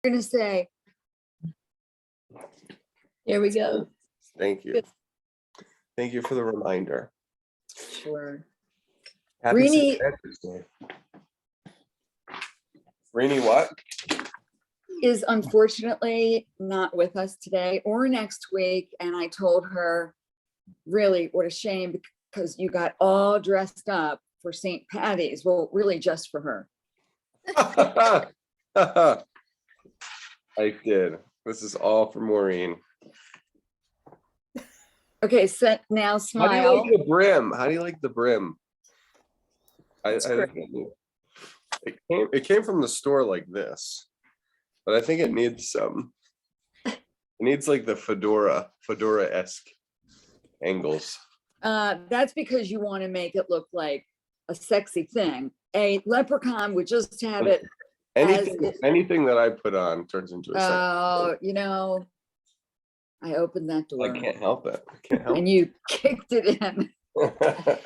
going to say. Here we go. Thank you. Thank you for the reminder. Sure. Happy Rini- St. Patrick's Day. Rini what? Is unfortunately not with us today or next week. And I told her, really, what a shame, because you got all dressed up for St. Patty's. Well, really just for her. I did. This is all for Maureen. Okay, so now How smile. do you like the brim? How do you like the brim? It came from the store like this, but I think it needs some. It needs like the fedora-esque angles. That's because you want to make it look like a sexy thing. A leprechaun would just have it. Anything that I put on turns into a Oh, you know, I opened that door. I can't help it. I can't help and you kicked it in. it.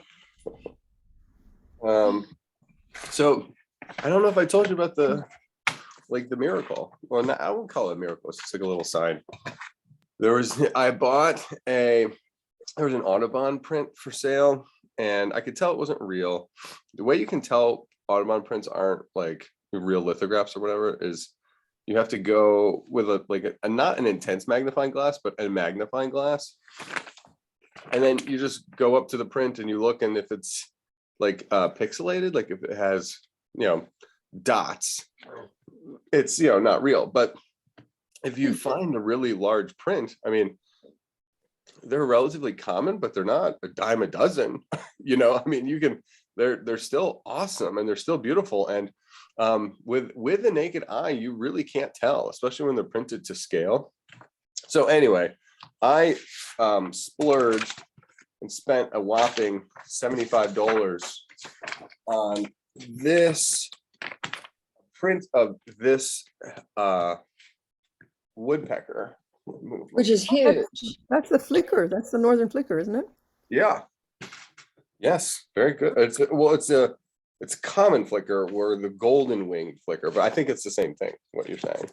So I don't know if I told you about the miracle. Well, I won't call it a miracle. It's just like a little sign. There was an Audubon print for sale, and I could tell it wasn't real. The way you can tell Audubon prints aren't like real lithographs or whatever is you have to go with a not an intense magnifying glass, but a magnifying glass. And then you just go up to the print and you look, and if it's like pixelated, like if it has, dots, it's, not real. But if you find a really large print, I mean, they're relatively common, but they're not a dime a dozen. I mean, they're still awesome and they're still beautiful. And with the naked eye, you really can't tell, especially when they're printed to scale. So anyway, I splurged and spent a whopping $75 on this print of this woodpecker. Which is huge. That's the flicker. That's the northern flicker, isn't it? Yeah. Yes, very good. It's common flicker, or the golden winged flicker, but I think it's the same thing, what you're saying.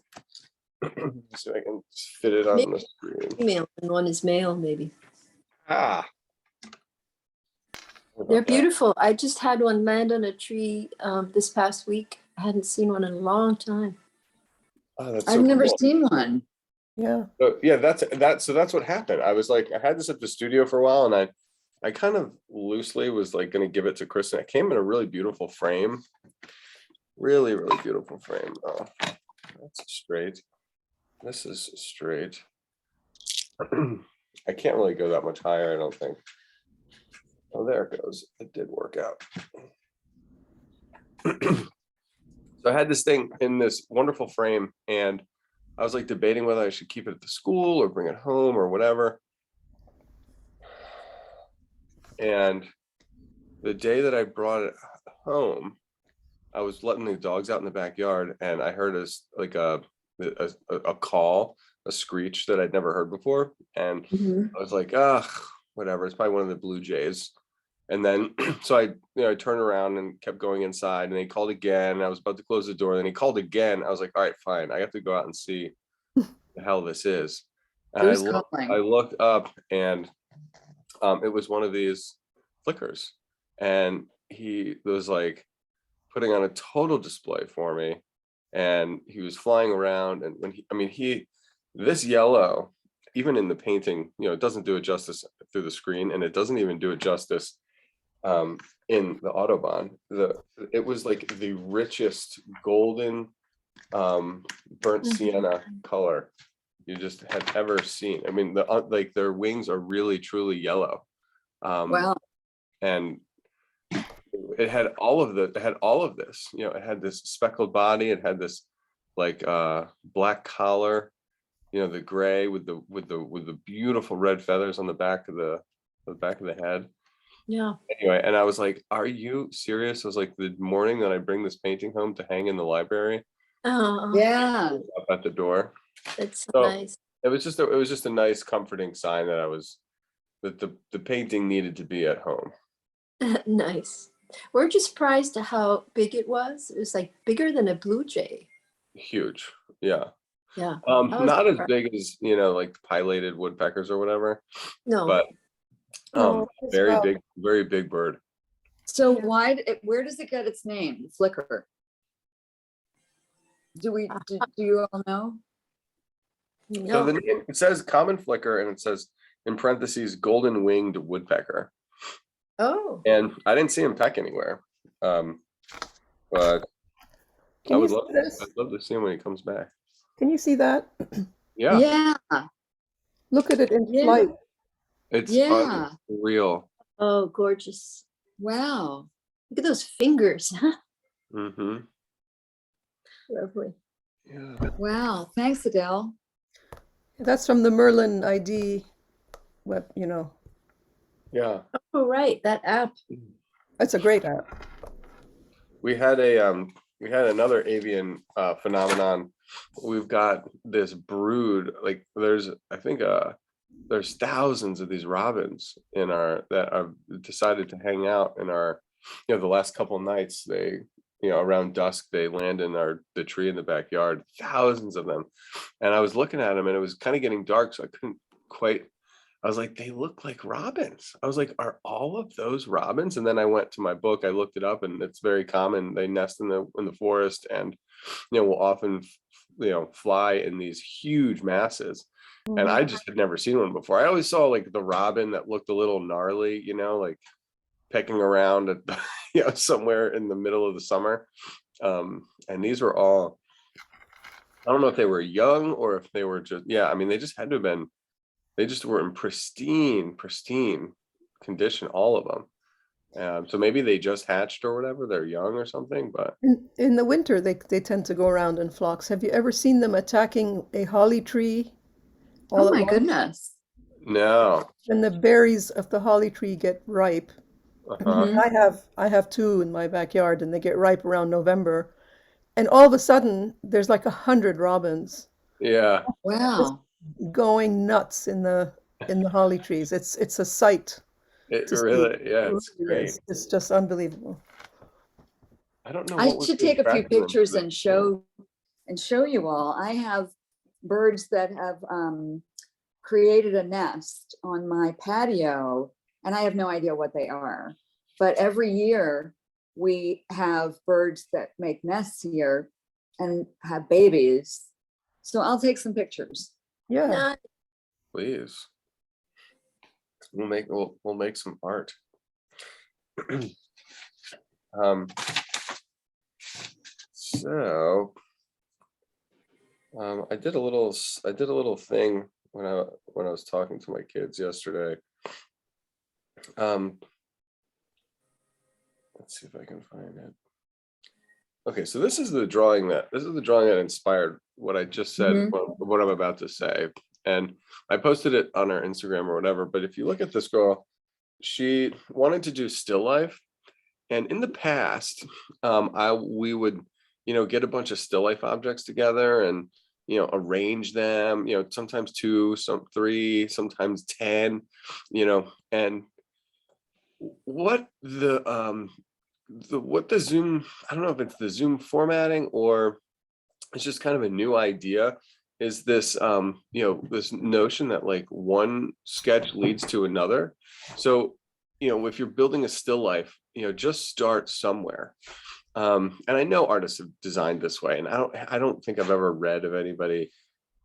So I can fit it on Maybe the screen. Female and one is male, maybe. Ah. They're beautiful. I just had one land on a tree this past week. I hadn't seen one in a long time. Oh, that's I've never seen one. Yeah. So, yeah, that's what happened. I was like, I had this at the studio for a while, and I kind of loosely was like going to give it to Kristen. It came in a really beautiful frame. Really, really beautiful frame. Oh, that's straight. This is straight. I can't really go that much higher, I don't think. Oh, there it goes. It did work out. So I had this thing in this wonderful frame, and I was like debating whether I should keep it at the school or bring it home or whatever. And the day that I brought it home, I was letting the dogs out in the backyard, and I heard a call, a screech that I'd never heard before. And I was like, whatever, it's probably one of the blue jays. And then, so I turned around and kept going inside, and he called again. I was about to close the door, and then he called again. I was like, all right, fine. I have to go out and see the hell this is. And I looked up, and it was one of these flickers, and he was like putting on a total display for me, and he was flying around. And when this yellow, even in the painting, it doesn't do it justice through the screen, and it doesn't even do it justice in the Audubon. It was like the richest golden burnt sienna color you just had ever seen. I mean, their wings are really truly yellow. Wow. And it had all of this. It had this speckled body. It had this like black collar. The gray with the beautiful red feathers on the back of the head. Yeah. Anyway, and I was like, "Are you serious?" I was like, the morning that I bring this painting home to hang in the library. Oh. Yeah. Up at the door. That's So nice. It was just a nice, comforting sign that the painting needed to be at home. Nice. We're just surprised at how big it was. It was like bigger than a blue jay. Huge. Yeah. Yeah. I was Not as surprised. big as, like pileated woodpeckers or whatever, No. but No, as very well. big, very big bird. So Yeah. where does it get its name? Flicker. Do you all know? So the No. name, it says common flicker, and it says in parentheses golden winged woodpecker. Oh. And I didn't see him peck anywhere. But I Can you would see love this? I'd love to see him when he comes back. Can you see that? Yeah, Yeah, Look at it in Yeah. flight. it's yeah. unreal. Oh, gorgeous. Wow. Look at those fingers. Mm-hmm. Lovely. Yeah. Wow. Thanks, Adele. That's from the Merlin ID web, Yeah. Oh, right. That app. It's a great app. We had another avian phenomenon. We've got this brood, like I think there's thousands of these robins that have decided to hang out in our, the last couple of nights. They, around dusk, they land in the tree in the backyard, thousands of them. And I was looking at them, and it was kind of getting dark, so I couldn't quite. I was like, they look like robins. I was like, are all of those robins? And then I went to my book, I looked it up, and it's very common. They nest in the forest, and will often fly in these huge masses. And I just had never seen one before. I always saw like the robin that looked a little gnarly, like pecking around at somewhere in the middle of the summer. And these were all, I don't know if they were young or if they were just, I mean, they just had to have been, they just were in pristine condition, all of them. So maybe they just hatched or whatever, they're young or something, but In the winter, they tend to go around in flocks. Have you ever seen them attacking a holly tree all Oh at my once? goodness. no. When the berries of the holly tree get ripe, Uh-huh. Mhm. I have two in my backyard, and they get ripe around November, and all of a sudden there's like 100 robins Yeah. Wow. going nuts in the holly trees. It's a sight It to see. really, yeah, It it's really great. is. It's just unbelievable. I don't know I what was should take a few attracting them to pictures this thing. and show you all. I have birds that have created a nest on my patio, and I have no idea what they are. But every year we have birds that make nests here and have babies. So I'll take some pictures. Yeah. Nice. Please. We'll make some art. So I did a little thing when I was talking to my kids yesterday. Let's see if I can find it. Okay, so this is the drawing that inspired what I just said, Mhm. what I'm about to say. And I posted it on our Instagram or whatever. But if you look at this girl, she wanted to do still life. And in the past, we would, get a bunch of still life objects together and, arrange them, sometimes 2, some 3, sometimes 10, and what the Zoom, I don't know if it's the Zoom formatting or it's just kind of a new idea, is this this notion that like one sketch leads to another. So if you're building a still life, just start somewhere. And I know artists have designed this way, and I don't think I've ever read of anybody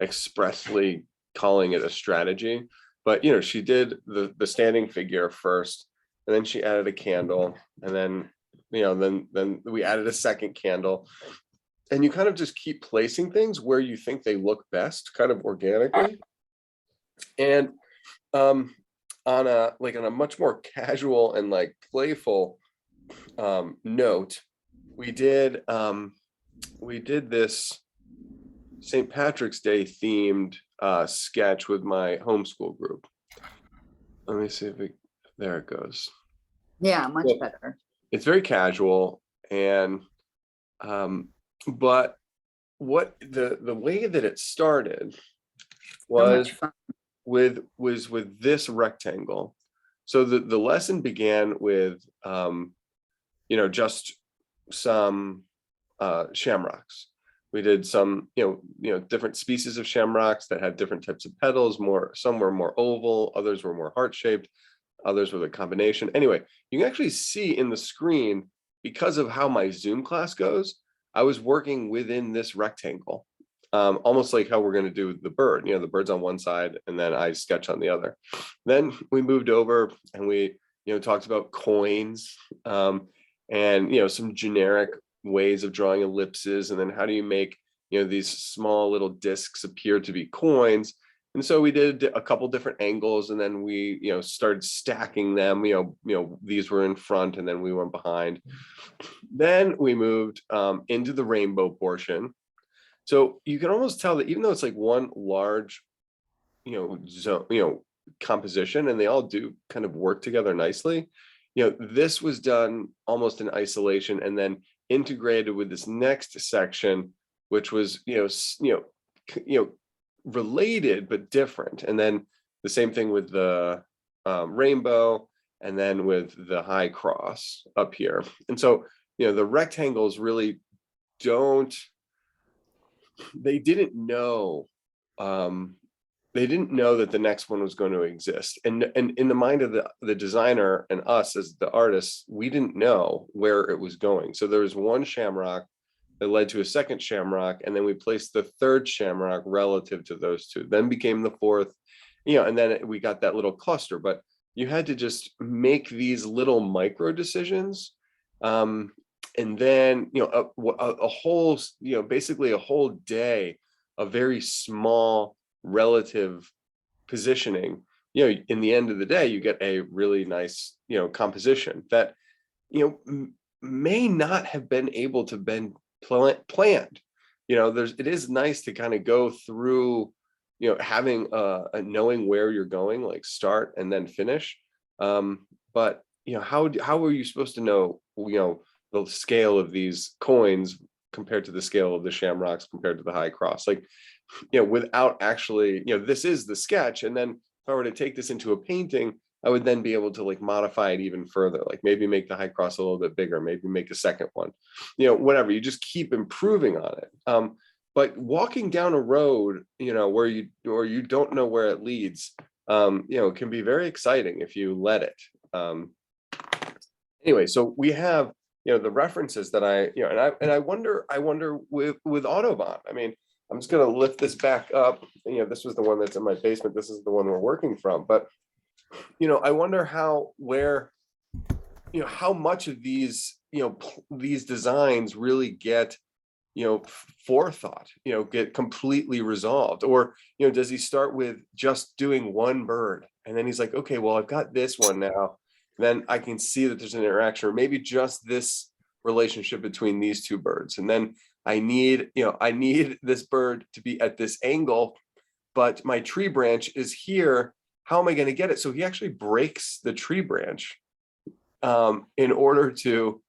expressly calling it a strategy. But she did the standing figure first, and then she added a candle, and then then we added a second candle. And you kind of just keep placing things where you think they look best, kind of organically. And on a much more casual and like playful note, we did this St. Patrick's Day themed sketch with my homeschool group. Let me see there it goes. Yeah, much Well, better. it's very casual, and but what the way that it started So much was fun. with this rectangle. So the lesson began with just some shamrocks. We did some, different species of shamrocks that had different types of petals. Some were more oval, others were more heart-shaped, others were the combination. Anyway, you can actually see in the screen, because of how my Zoom class goes, I was working within this rectangle, almost like how we're going to do the bird. The bird's on one side, and then I sketch on the other. Then we moved over, and we, talked about coins, and some generic ways of drawing ellipses, and then how do you make these small little discs appear to be coins. And so we did a couple different angles, and then we started stacking them. These were in front, and then we went behind. Then we moved into the rainbow portion. So you can almost tell that even though it's like one large zone, composition, and they all do kind of work together nicely, this was done almost in isolation and then integrated with this next section, which was related but different. And then the same thing with the rainbow, and then with the high cross up here. And so the rectangles really they didn't know that the next one was going to exist. And in the mind of the designer and us as the artists, we didn't know where it was going. So there was one shamrock that led to a second shamrock, and then we placed the third shamrock relative to those two, then became the fourth, and then we got that little cluster. But you had to just make these little micro decisions. And then, a whole, basically a whole day of very small relative positioning, in the end of the day, you get a really nice, composition that, may not have been able to been planned. It is nice to kind of go through, having a knowing where you're going, like start and then finish. But how are you supposed to know, the scale of these coins compared to the scale of the shamrocks compared to the high cross, like, without actually, this is the sketch. And then if I were to take this into a painting, I would then be able to like modify it even further, like maybe make the high cross a little bit bigger, maybe make a second one, whatever. You just keep improving on it. But walking down a road, where you don't know where it leads, can be very exciting if you let it. Anyway, so we have, the references that I wonder with Autobahn. I mean, I'm just going to lift this back up. This was the one that's in my basement. This is the one we're working from. But, I wonder how much of these, these designs really get, forethought, get completely resolved. Or, does he start with just doing one bird? And then he's like, okay, well, I've got this one now. Then I can see that there's an interaction, or maybe just this relationship between these two birds. And then I need this bird to be at this angle, but my tree branch is here. How am I going to get it? So he actually breaks the tree branch in order to,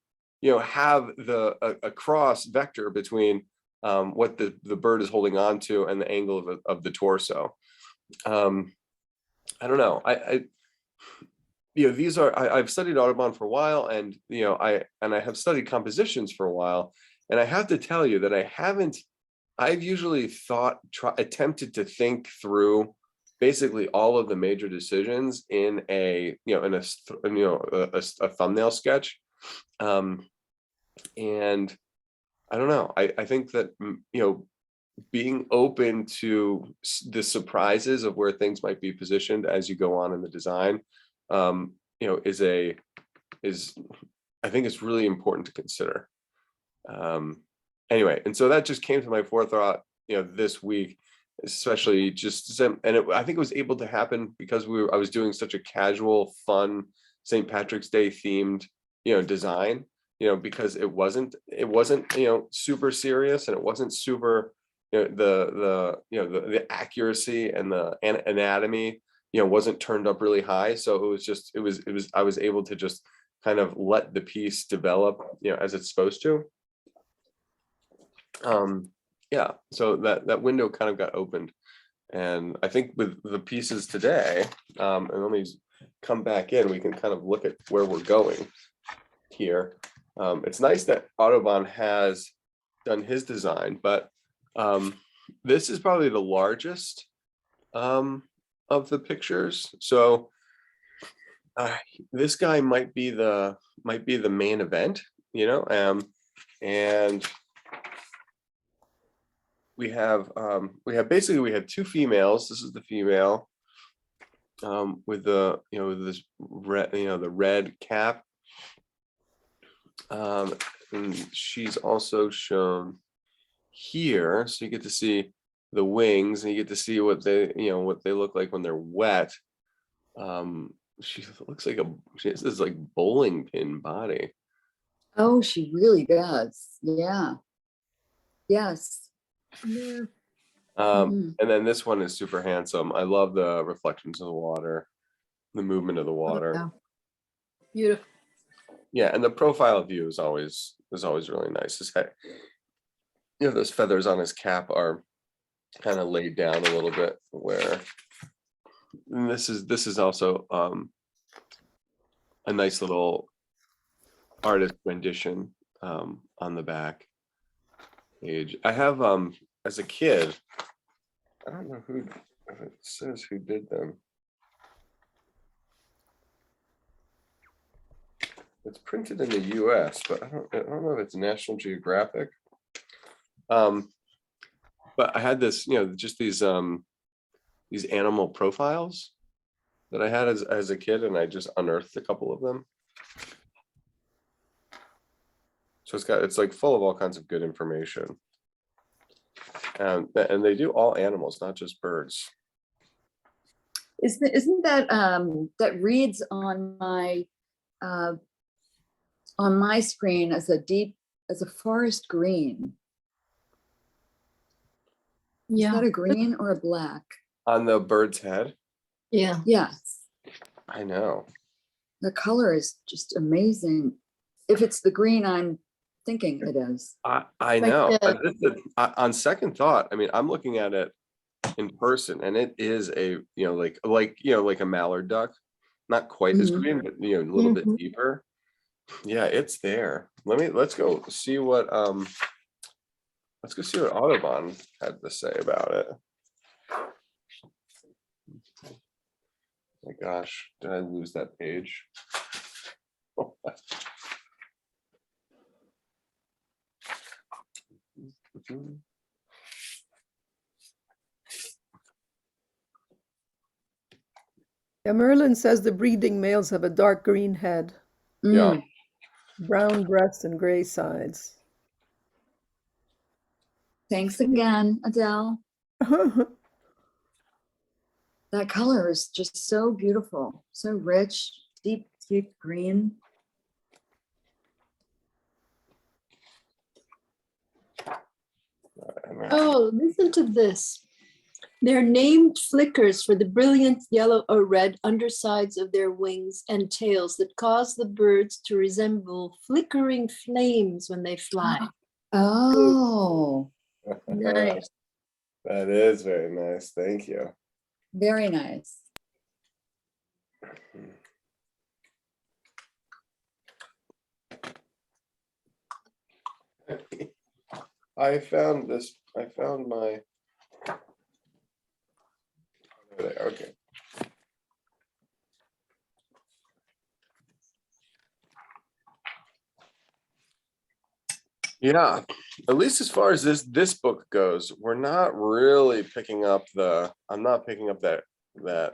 have a cross vector between what the bird is holding on to and the angle of the torso. I don't know. I've studied Audubon for a while, and I have studied compositions for a while, and I have to tell you that I've usually attempted to think through basically all of the major decisions in a thumbnail sketch, and I don't know. I think that being open to the surprises of where things might be positioned as you go on in the design, is I think it's really important to consider. Anyway, and so that just came to my forethought, this week, especially I think it was able to happen because I was doing such a casual, fun St. Patrick's Day themed, design, because it wasn't, super serious, and it wasn't super, the accuracy and the anatomy, wasn't turned up really high. So I was able to just kind of let the piece develop, as it's supposed to. Yeah, so that window kind of got opened. And I think with the pieces today, and let me come back in, we can kind of look at where we're going here. It's nice that Audubon has done his design, but This is probably the largest of the pictures. So this guy might be the main event, you know, and we have basically we have two females. This is the female with the, you know, with this red, you know, the red cap. And she's also shown here, so you get to see the wings and you get to see what they, you know, what they look like when they're wet. She looks like she has this like bowling pin body. Oh, she really does. Yeah. Yes. Yeah. Mhm. And then this one is super handsome. I love the reflections of the water, the movement of the water. Yeah. Beautiful. Yeah, and the profile view is always really nice. His head, you know, those feathers on his cap are kind of laid down a little bit. Where and this is also a nice little artist rendition on the back page. I have as a kid, I don't know who, if it says who did them. It's printed in the US, but I don't know if it's National Geographic. But I had this, you know, just these animal profiles that I had as a kid, and I just unearthed a couple of them. So it's like full of all kinds of good information. And they do all animals, not just birds. Isn't that that reads on my screen as a forest green? Is Yeah. that a green or a black? On the bird's head? Yeah. Yes. I know. The color is just amazing. If it's the green I'm thinking it is. I know. Like On second thought, I mean, I'm looking at it in person, and it is a, you know, like a mallard duck, not quite as Mhm. green, but, you know, a little bit Mhm. deeper. Yeah, it's there. Let's go see what Audubon had to say about it. My gosh, did I lose that page? Yeah, Merlin says the breeding males have a dark green head, Yeah. Mm. brown breast, and gray sides. Thanks again, Adele. That color is just so beautiful, so rich, deep green. Oh, listen to this. They're named flickers for the brilliant yellow or red undersides of their wings and tails that cause the birds to resemble flickering flames when they fly. Oh, Nice. That is very nice. Thank you. very nice. I found my over there. Okay. Yeah, at least as far as this book goes, we're not really picking up I'm not picking up that the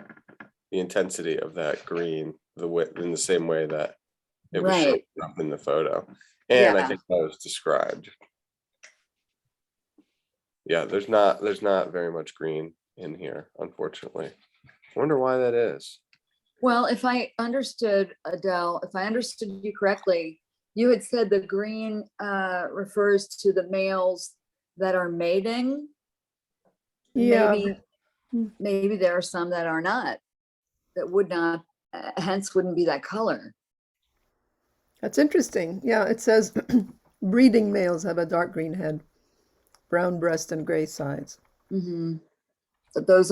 intensity of that green in the same way that it was shown Right. up in the photo. And I Yeah. think that was described. Yeah, there's not very much green in here, unfortunately. I wonder why that is. Well, if I understood, Adele, if I understood you correctly, you had said the green refers to the males that are mating. Yeah, Maybe there are some that are not, that would not, hence wouldn't be that color. that's interesting. Yeah, it says breeding males have a dark green head, brown breast, and gray sides. Mm-hmm. But those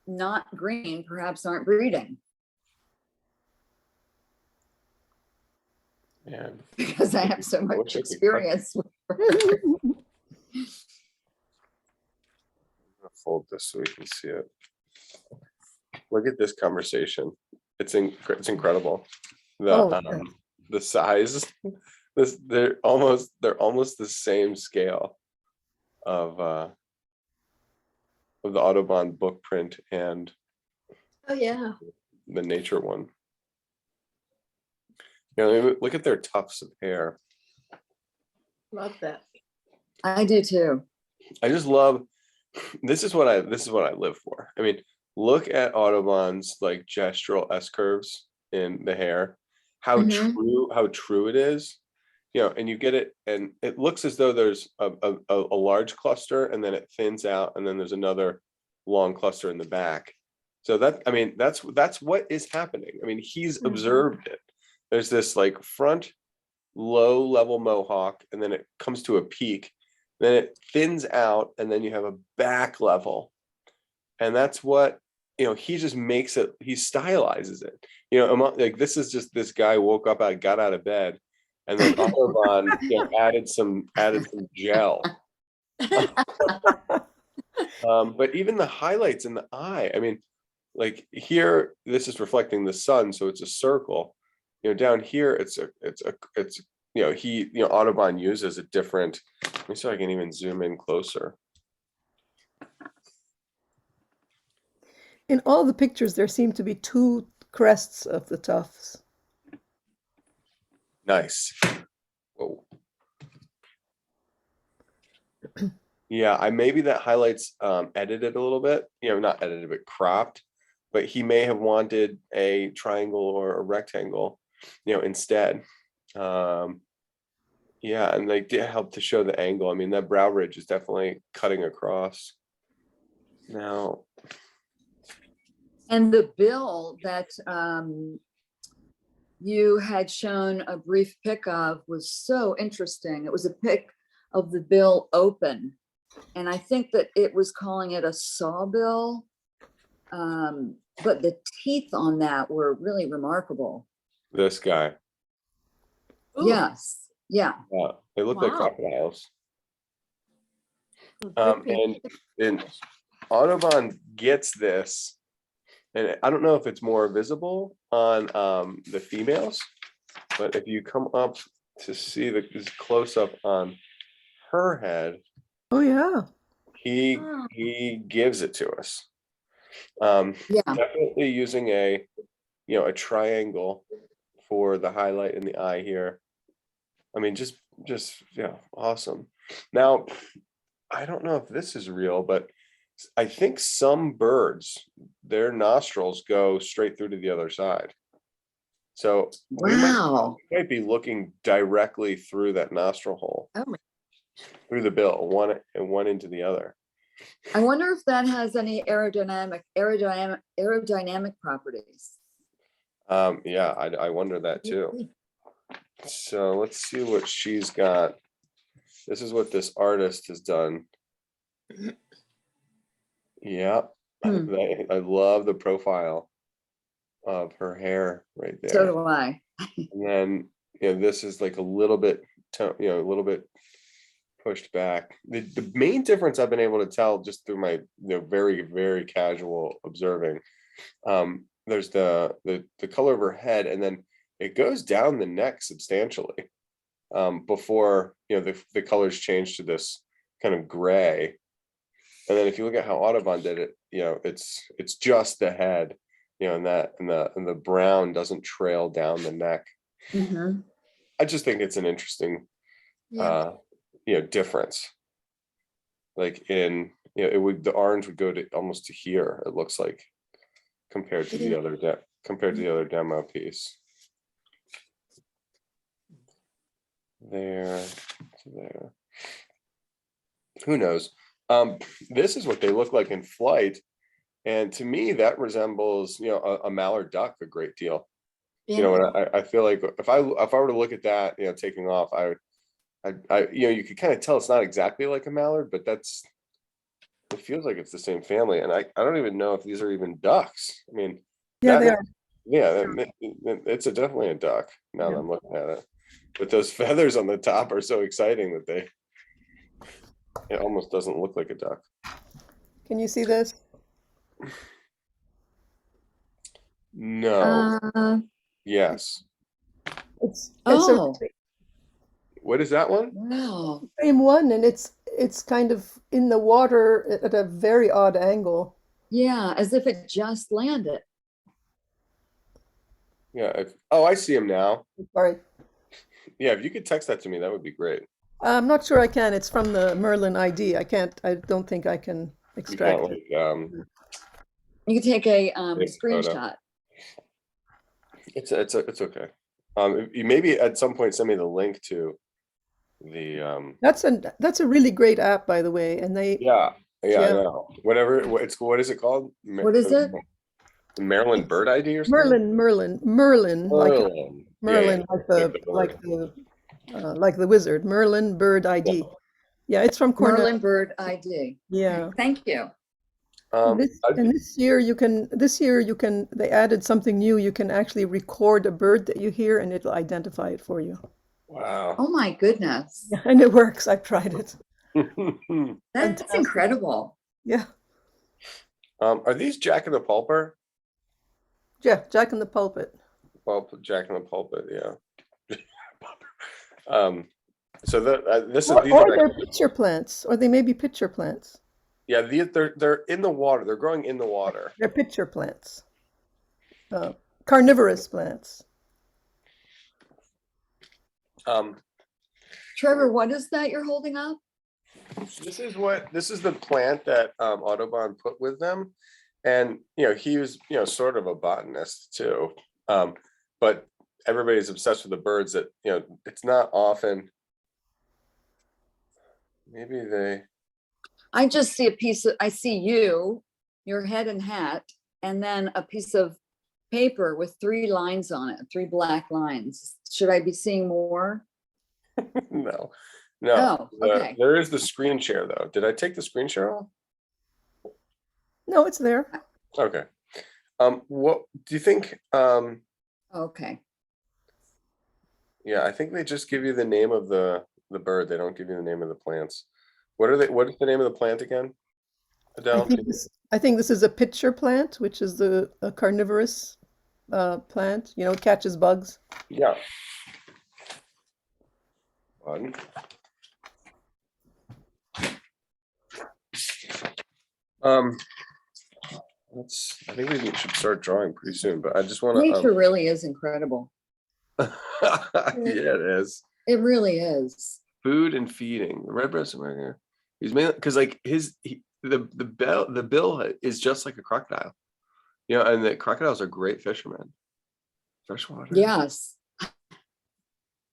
not green perhaps aren't breeding. Man, because I have so wish I much could experience with her. I'm gonna fold this so we can see it. Look at this conversation. It's incredible. Oh, The size. They're almost the same scale of the Audubon book print and Oh, yeah. the nature one. You know, look at their tufts of hair. Love that. I do too. I just love, this is what I live for. I mean, look at Audubon's like gestural S curves in the hair, how Mhm. true it is, you know, and you get it, and it looks as though there's a large cluster and then it thins out and then there's another long cluster in the back. So that, I mean, that's what is happening. I mean, he's observed it. There's this like front low level mohawk, and then it comes to a peak, then it thins out, and then you have a back level. And that's what, you know, he just makes it, he stylizes it. You know, like this is just this guy woke up, got out of bed, and then Audubon, you know, added some gel. But even the highlights in the eye, I mean, like here, this is reflecting the sun, so it's a circle. You know, down here, it's you know, Audubon uses a different. Let me see if I can even zoom in closer. in all the pictures, there seem to be two crests of the tufts. Nice. Whoa. Yeah, maybe that highlights edited a little bit. You know, not edited, but cropped. But he may have wanted a triangle or a rectangle, you know, instead. Yeah, and they did help to show the angle. I mean, that brow ridge is definitely cutting across. Now, And the bill that you had shown a brief pic of was so interesting. It was a pic of the bill open. And I think that it was calling it a sawbill. But the teeth on that were really remarkable. this guy, Ooh, Yes. Yeah. they look like Wow. crocodiles. gripping. And Audubon gets this, and I don't know if it's more visible on the females, but if you come up to see this close up on her head, Oh, yeah. he gives it to us. Yeah. Definitely using a triangle for the highlight in the eye here. I mean, just yeah, awesome. Now, I don't know if this is real, but I think some birds, their nostrils go straight through to the other side. So we Wow. might be looking directly through that nostril hole, Oh my. through the bill, one into the other. I wonder if that has any aerodynamic properties. Yeah, I wonder that too. So let's see what she's got. This is what this artist has done. Yeah, I love the profile of her hair right there. So do I. And then, you know, this is like a little bit, a little bit pushed back. The main difference I've been able to tell just through my very, very casual observing, there's the color of her head, and then it goes down the neck substantially before, you know, the colors change to this kind of gray. And then if you look at how Audubon did it, you know, it's just the head, you know, and the brown doesn't trail down the neck. I just think it's an interesting difference. Like in, you know, the orange would go to almost to here, it looks like, compared to the other demo piece. There to there. Who knows? This is what they look like in flight. And to me, that resembles, you know, a mallard duck a great deal. Yeah. You know, and I feel like if I were to look at that, you know, taking off, I you know, you could kind of tell it's not exactly like a mallard, but it feels like it's the same family. And I don't even know if these are even ducks. I mean, Yeah, they are. yeah, it's definitely a duck now that I'm looking at it. but those feathers on the top are so exciting that it almost doesn't look like a duck. Can you see this? No. Yes. It's Oh. What is that one? Wow. the same one, and it's kind of in the water at a very odd angle. Yeah, as if it just landed. Yeah. Oh, I see him now. Sorry. Yeah, if you could text that to me, that would be great. I'm not sure I can. It's from the Merlin ID. I don't think I can You extract can't it. You can take a Take a photo. screenshot. It's okay. You maybe at some point send me the link to the That's a really great app, by the way. And they yeah, I Yeah. know. What is it called? What is it? The Maryland Bird ID or something? Merlin, like Merlin. Merlin, like the wizard. Merlin Bird ID. Yeah, it's from Cornell. Merlin Bird ID. Yeah. Thank you. This year you can they added something new. You can actually record a bird that you hear and it'll identify it for you. Wow. Oh my goodness. And it works. I've tried it. That's Fantastic. incredible. Yeah. Are these Jack in the Pulper? Yeah, Jack in the Pulpit. Jack in the Pulpit, yeah. So these Or are they're pitcher plants, or they may be pitcher plants. yeah, they're in the water. They're growing in the water. They're pitcher plants. Carnivorous plants. Trevor, what is that you're holding up? This is the plant that Audubon put with them, and he was sort of a botanist too, but everybody's obsessed with the birds. That it's not often. Maybe they. I just see I see your head and hat, and then a piece of paper with 3 lines on it, 3 black lines. Should I be seeing more? No. Oh, okay. There is the screen share though. Did I take the screen share off? No, it's there. Okay. What do you think? Okay. Yeah, I think they just give you the name of the bird. They don't give you the name of the plants. What is the name of the plant again, Adele? I think this is a pitcher plant, which is a carnivorous plant. It catches bugs. Yeah. One. I think we should start drawing pretty soon, but I just want to. Nature really is incredible. Yeah, it is. It really is. Food and feeding. The red-breasted Merganser. He's mainly because like the bill is just like a crocodile, and the crocodiles are great fishermen. Freshwater. Yes.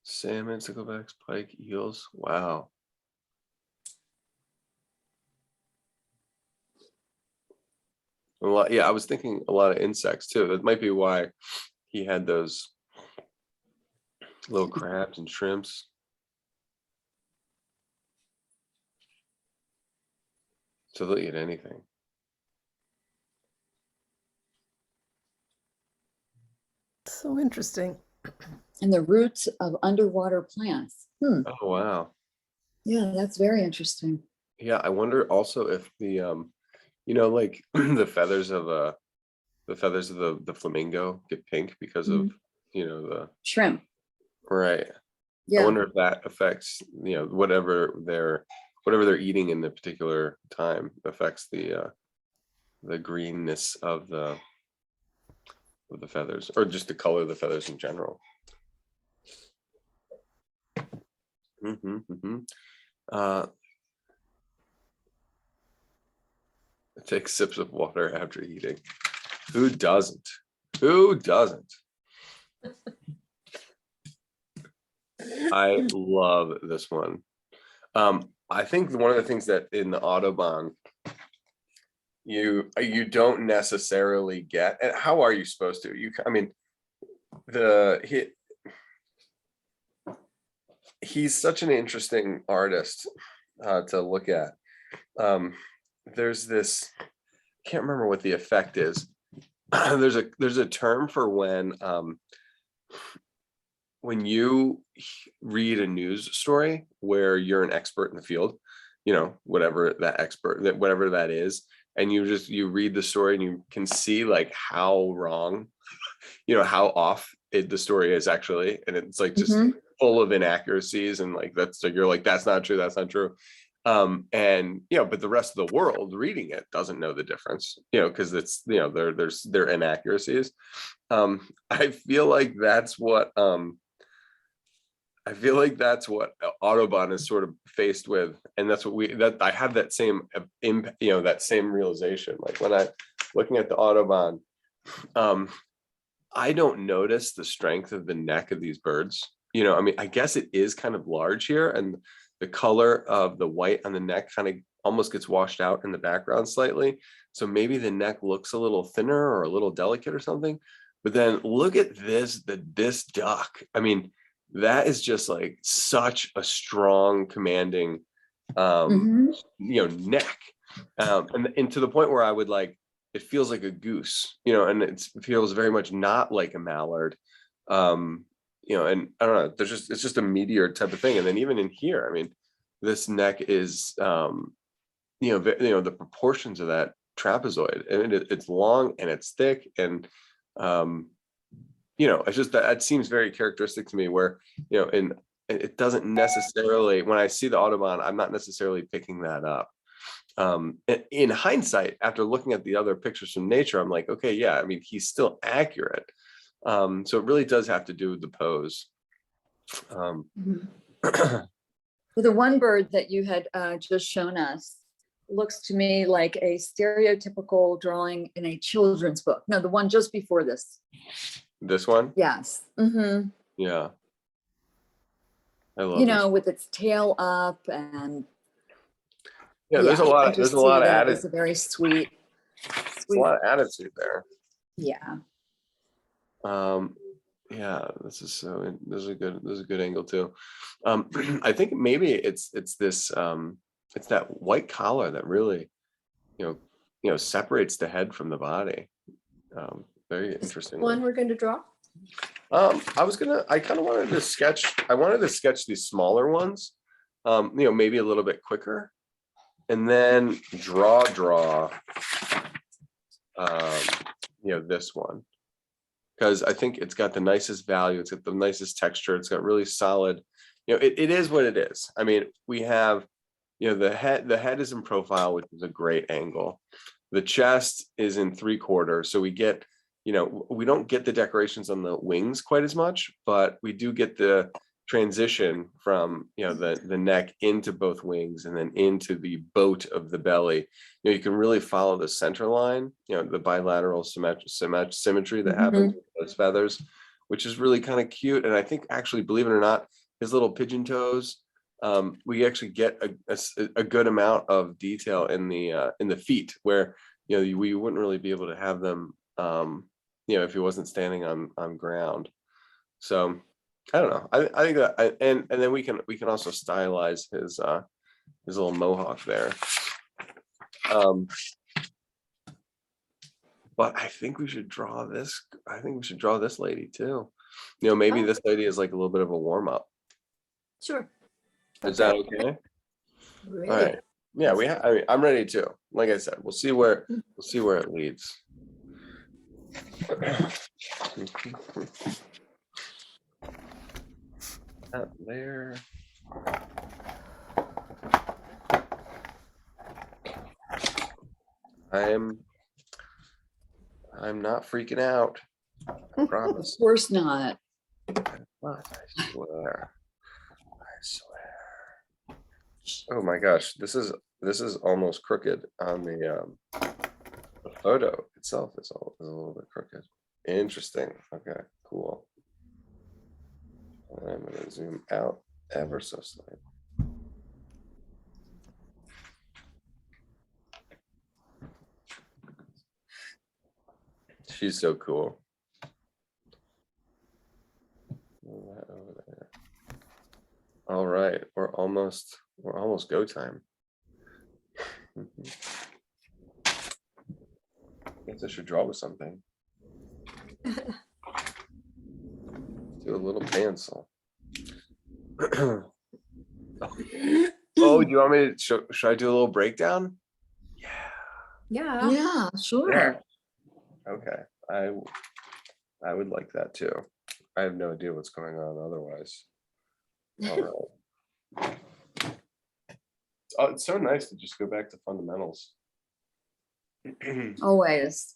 Salmon, sticklebacks, pike, eels. Wow. I was thinking a lot of insects too. That might be why he had those little crabs and shrimps. So they'll eat anything. So interesting. And the roots of underwater plants. Oh wow. Yeah, that's very interesting. Yeah, I wonder also if the like the feathers of the flamingo get pink because of the Shrimp. right. Yeah. I wonder if that affects whatever they're eating in the particular time affects the greenness of the feathers, or just the color of the feathers in general. Take sips of water after eating. Who doesn't? I love this one. I think one of the things that in the Audubon you don't necessarily get, and how are you supposed to? He's such an interesting artist to look at. There's this, I can't remember what the effect is. There's a term for when when you read a news story where you're an expert in the field, you know, whatever that is, and you read the story and you can see like how wrong, you know, how off the story is actually, and it's like just full of inaccuracies, and like that's like you're like, that's not true, that's not true. And you know, but the rest of the world reading it doesn't know the difference, you know, because it's, you know, there are inaccuracies. I feel like that's what Autobahn is sort of faced with, and that's what I have that same you know, that same realization. Like when I looking at the Autobahn, I don't notice the strength of the neck of these birds. You know, I mean, I guess it is kind of large here, and the color of the white on the neck kind of almost gets washed out in the background slightly. So maybe the neck looks a little thinner or a little delicate or something. But then look at this duck. I mean, that is just like such a strong, commanding, you know, neck. And to the point where I would like, it feels like a goose, you know, and it feels very much not like a mallard. You know, and I don't know, it's just a meteor type of thing. And then even in here, I mean, this neck is, you know, the proportions of that trapezoid, and it's long and it's thick, and you know, it's just that seems very characteristic to me, where, you know, and it doesn't necessarily, when I see the Autobahn, I'm not necessarily picking that up. In hindsight, after looking at the other pictures from nature, I'm like, okay, yeah, I mean, he's still accurate. So it really does have to do with the pose. Well, the one bird that you had just shown us looks to me like a stereotypical drawing in a children's book. No, the one just before this. This one? Yes. Yeah. I love You this. know, with its tail up, and yeah, there's a lot of attitude. It's a very sweet. A lot of attitude there. Yeah. Yeah, this is a good angle too. I think maybe it's this it's that white collar that really, you know, separates the head from the body. Very interesting. One we're going to draw. I kind of wanted to sketch these smaller ones, you know, maybe a little bit quicker, and then draw, you know, this one, because I think it's got the nicest value, it's got the nicest texture, it's got really solid, you know, it is what it is. I mean, we have, you know, the head is in profile, which is a great angle. The chest is in 3/4, so we get, you know, we don't get the decorations on the wings quite as much, but we do get the transition from, you know, the neck into both wings and then into the boat of the belly. You know, you can really follow the center line, you know, the bilateral symmetry that happens with those feathers, which is really kind of cute. And I think actually, believe it or not, his little pigeon toes, we actually get a good amount of detail in the feet, where, you know, we wouldn't really be able to have them, you know, if he wasn't standing on ground. So I don't know. I think that, and then we can also stylize his little mohawk there. But I think we should draw this. I think we should draw this lady too. You know, maybe this lady is like a little bit of a warm up. Sure. Is that okay? Great. All right. Yeah, I mean, I'm ready too. Like I said, we'll see where it leads. Up there. I'm not freaking out. I promise. Of course not. I swear. Oh my gosh, this is almost crooked on the photo itself is a little bit crooked. Interesting. Okay, cool. I'm gonna zoom out ever so slightly. She's so cool. Over there. All right, we're almost go time. Guess I should draw with something. Do a little pencil. Oh, do you want me to should I do a little breakdown? Yeah. Yeah, sure. Okay. I would like that too. I have no idea what's going on otherwise. All right. Oh, it's so nice to just go back to fundamentals. Always.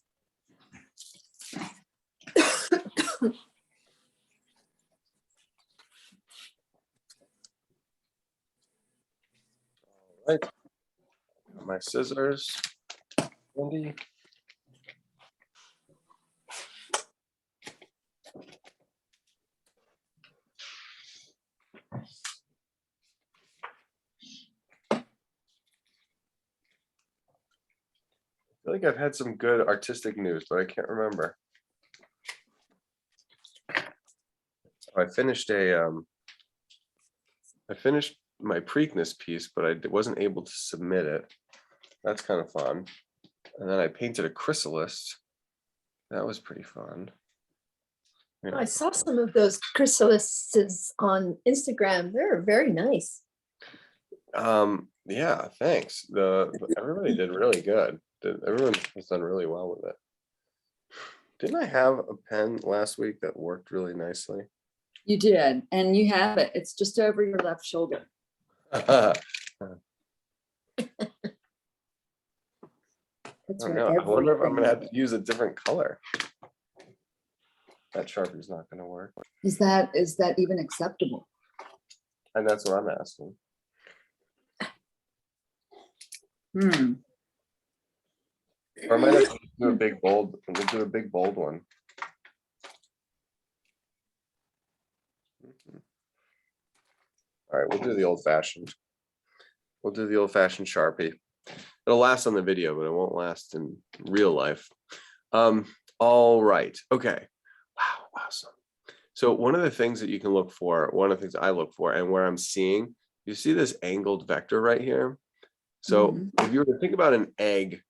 Right. My scissors. Wendy. I feel like I've had some good artistic news, but I can't remember. I finished my Preakness piece, but I wasn't able to submit it. That's kind of fun. And then I painted a chrysalis. That was pretty fun. Yeah. I saw some of those chrysalises on Instagram. They're very nice. Yeah, thanks. Everybody did really good. Everyone has done really well with it. Didn't I have a pen last week that worked really nicely? You did, and you have it. It's just over your left shoulder. I It's don't where know. I wonder if I'm everything gonna have to use a different color. That Sharpie's not gonna work. is. That even acceptable? And that's what I'm asking. Hmm. Or I might have to do a big bold. We'll do a big bold one. All right, we'll do the old fashioned. We'll do the old fashioned Sharpie. It'll last on the video, but it won't last in real life. All right. Okay. Wow. Awesome. So one of the things that you can look for, one of the things I look for, and where I'm seeing, you see this angled vector right here. So if you were to think about an egg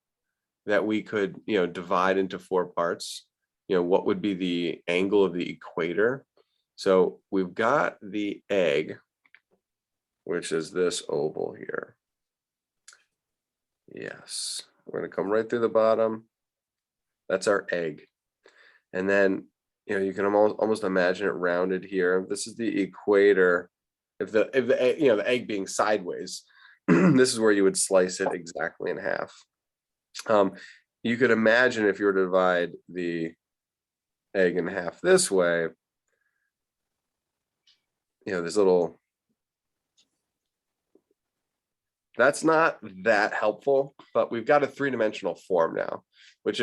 that we could, divide into 4 parts, what would be the angle of the equator? So we've got the egg, which is this oval here. Yes, we're going to come right through the bottom. That's our egg. And then, you can almost imagine it rounded here. This is the equator. If the egg being sideways, this is where you would slice it exactly in half. You could imagine if you were to divide the egg in half this way, this little, that's not that helpful, but we've got a 3-dimensional form now, which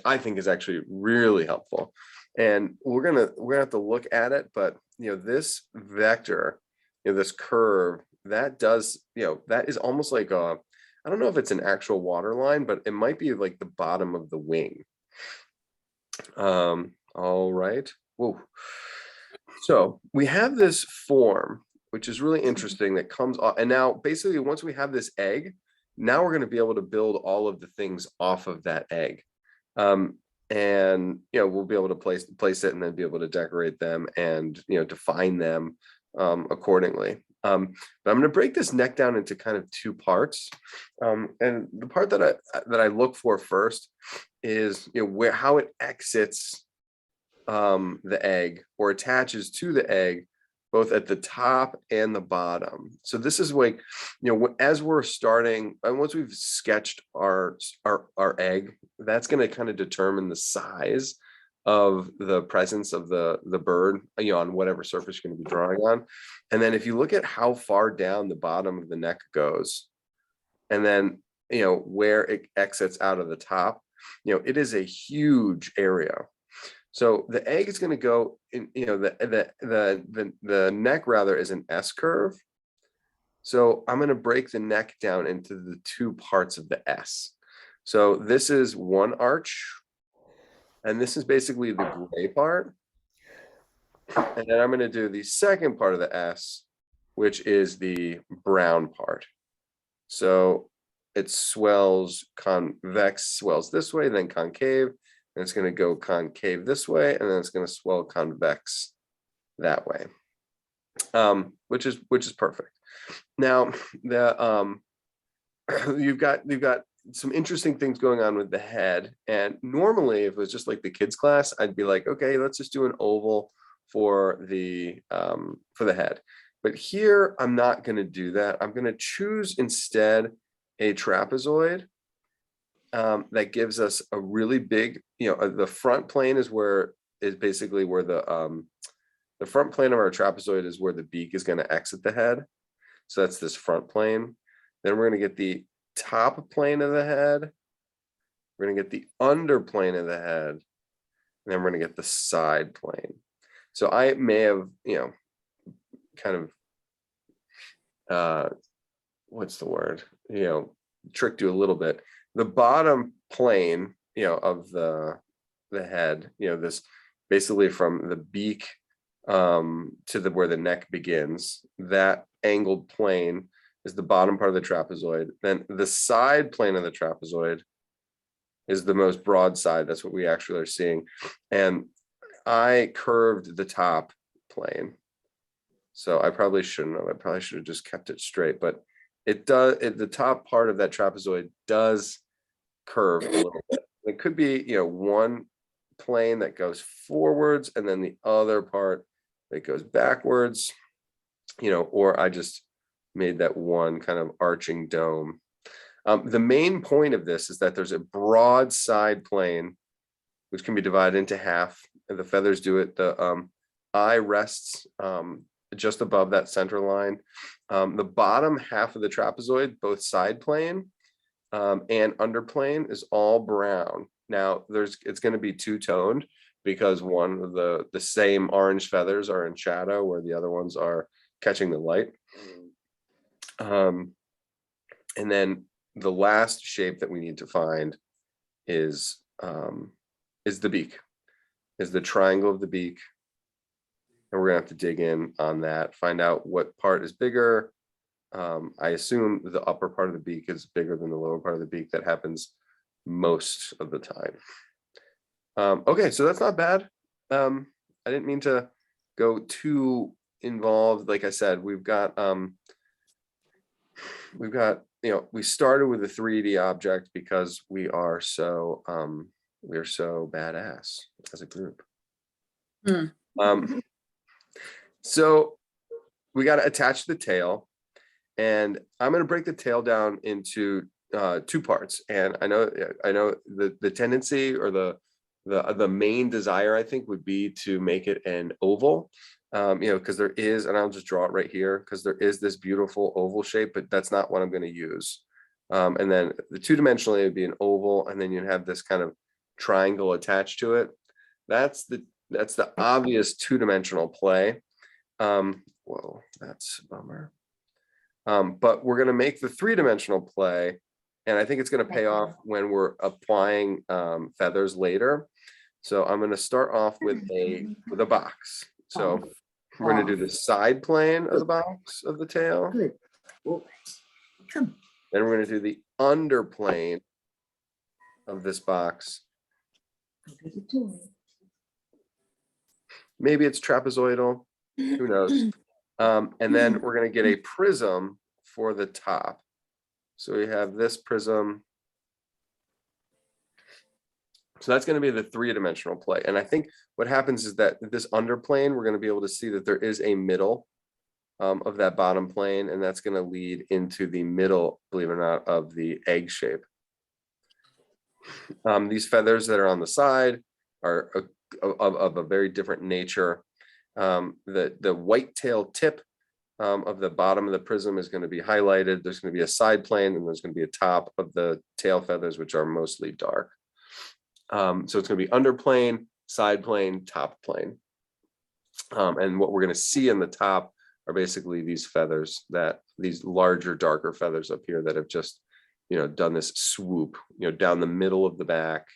I think is actually really helpful. And we're gonna have to look at it, but this vector, this curve, that does, that is almost like I don't know if it's an actual water line, but it might be like the bottom of the wing. All right. Whoa. So we have this form, which is really interesting, that comes off. And now basically once we have this egg, now we're going to be able to build all of the things off of that egg. And we'll be able to place it and then be able to decorate them and define them accordingly. But I'm going to break this neck down into kind of 2 parts. And the part that I look for first is how it exits the egg or attaches to the egg, both at the top and the bottom. So this is like, as we're starting, and once we've sketched our egg, that's going to kind of determine the size of the presence of the bird, on whatever surface you're going to be drawing on. And then if you look at how far down the bottom of the neck goes, and then where it exits out of the top, it is a huge area. So the egg is going to go in, the neck rather is an S curve. So I'm going to break the neck down into the 2 parts of the S. So this is one arch, and this is basically the gray part. And then I'm going to do the second part of the S, which is the brown part. So it swells, convex swells this way, then concave. And it's going to go concave this way, and then it's going to swell convex that way, which is perfect. Now the you've got some interesting things going on with the head, and normally if it was just like the kids class, I'd be like, okay, let's just do an oval for the head. But here I'm not going to do that. I'm going to choose instead a trapezoid that gives us a really big, the front plane is basically where the front plane of our trapezoid is where the beak is going to exit the head. So that's this front plane. Then we're going to get the top plane of the head. We're going to get the under plane of the head. And then we're going to get the side plane. So I may have, kind of, what's the word? Tricked you a little bit. The bottom plane, of the head, this basically from the beak to where the neck begins, that angled plane is the bottom part of the trapezoid. Then the side plane of the trapezoid is the most broad side. That's what we actually are seeing. And I curved the top plane. So I probably shouldn't have. I probably should have just kept it straight, but it does, the top part of that trapezoid does curve a little bit. It could be, one plane that goes forwards and then the other part that goes backwards, or I just made that one kind of arching dome. The main point of this is that there's a broad side plane, which can be divided into half, and the feathers do it. The eye rests just above that center line. The bottom half of the trapezoid, both side plane and under plane, is all brown. Now it's going to be two-toned because one of the same orange feathers are in shadow where the other ones are catching the light. And then the last shape that we need to find is the beak, is the triangle of the beak. And we're gonna have to dig in on that, find out what part is bigger. I assume the upper part of the beak is bigger than the lower part of the beak. That happens most of the time. Okay, so that's not bad. I didn't mean to go too involved. Like I said, we've got, we started with a 3D object because we are so badass as a group. So we got to attach the tail, and I'm going to break the tail down into two parts. And I know the tendency or the main desire, I think, would be to make it an oval. Because there is, and I'll just draw it right here, because there is this beautiful oval shape, but that's not what I'm going to use. And then the two-dimensionally it would be an oval, and then you'd have this kind of triangle attached to it. That's the obvious two-dimensional play. Whoa, that's a bummer. But we're going to make the three-dimensional play, and I think it's going to pay off when we're applying feathers later. So I'm going to start off with a box. So we're going to do the side plane of the box of the tail. Good. Come. Then we're going to do the under plane of this box. Maybe it's trapezoidal. Who knows? And then we're going to get a prism for the top. So we have this prism. So that's going to be the three-dimensional play. And I think what happens is that this underplane, we're going to be able to see that there is a middle of that bottom plane, and that's going to lead into the middle, believe it or not, of the egg shape. These feathers that are on the side are of a very different nature. The white tail tip of the bottom of the prism is going to be highlighted. There's going to be a side plane, and there's going to be a top of the tail feathers, which are mostly dark. So it's going to be under plane, side plane, top plane. And what we're going to see in the top are basically these feathers, these larger, darker feathers up here that have just, done this swoop, down the middle of the back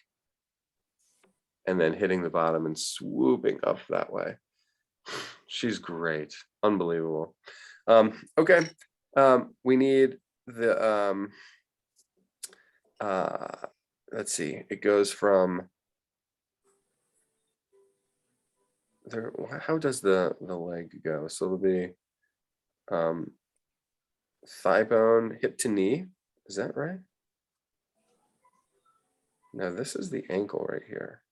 and then hitting the bottom and swooping up that way. She's great. Unbelievable. Okay. We need the, let's see, it goes from there, how does the leg go? So it'll be thigh bone, hip to knee. Is that right? No, this is the ankle right here.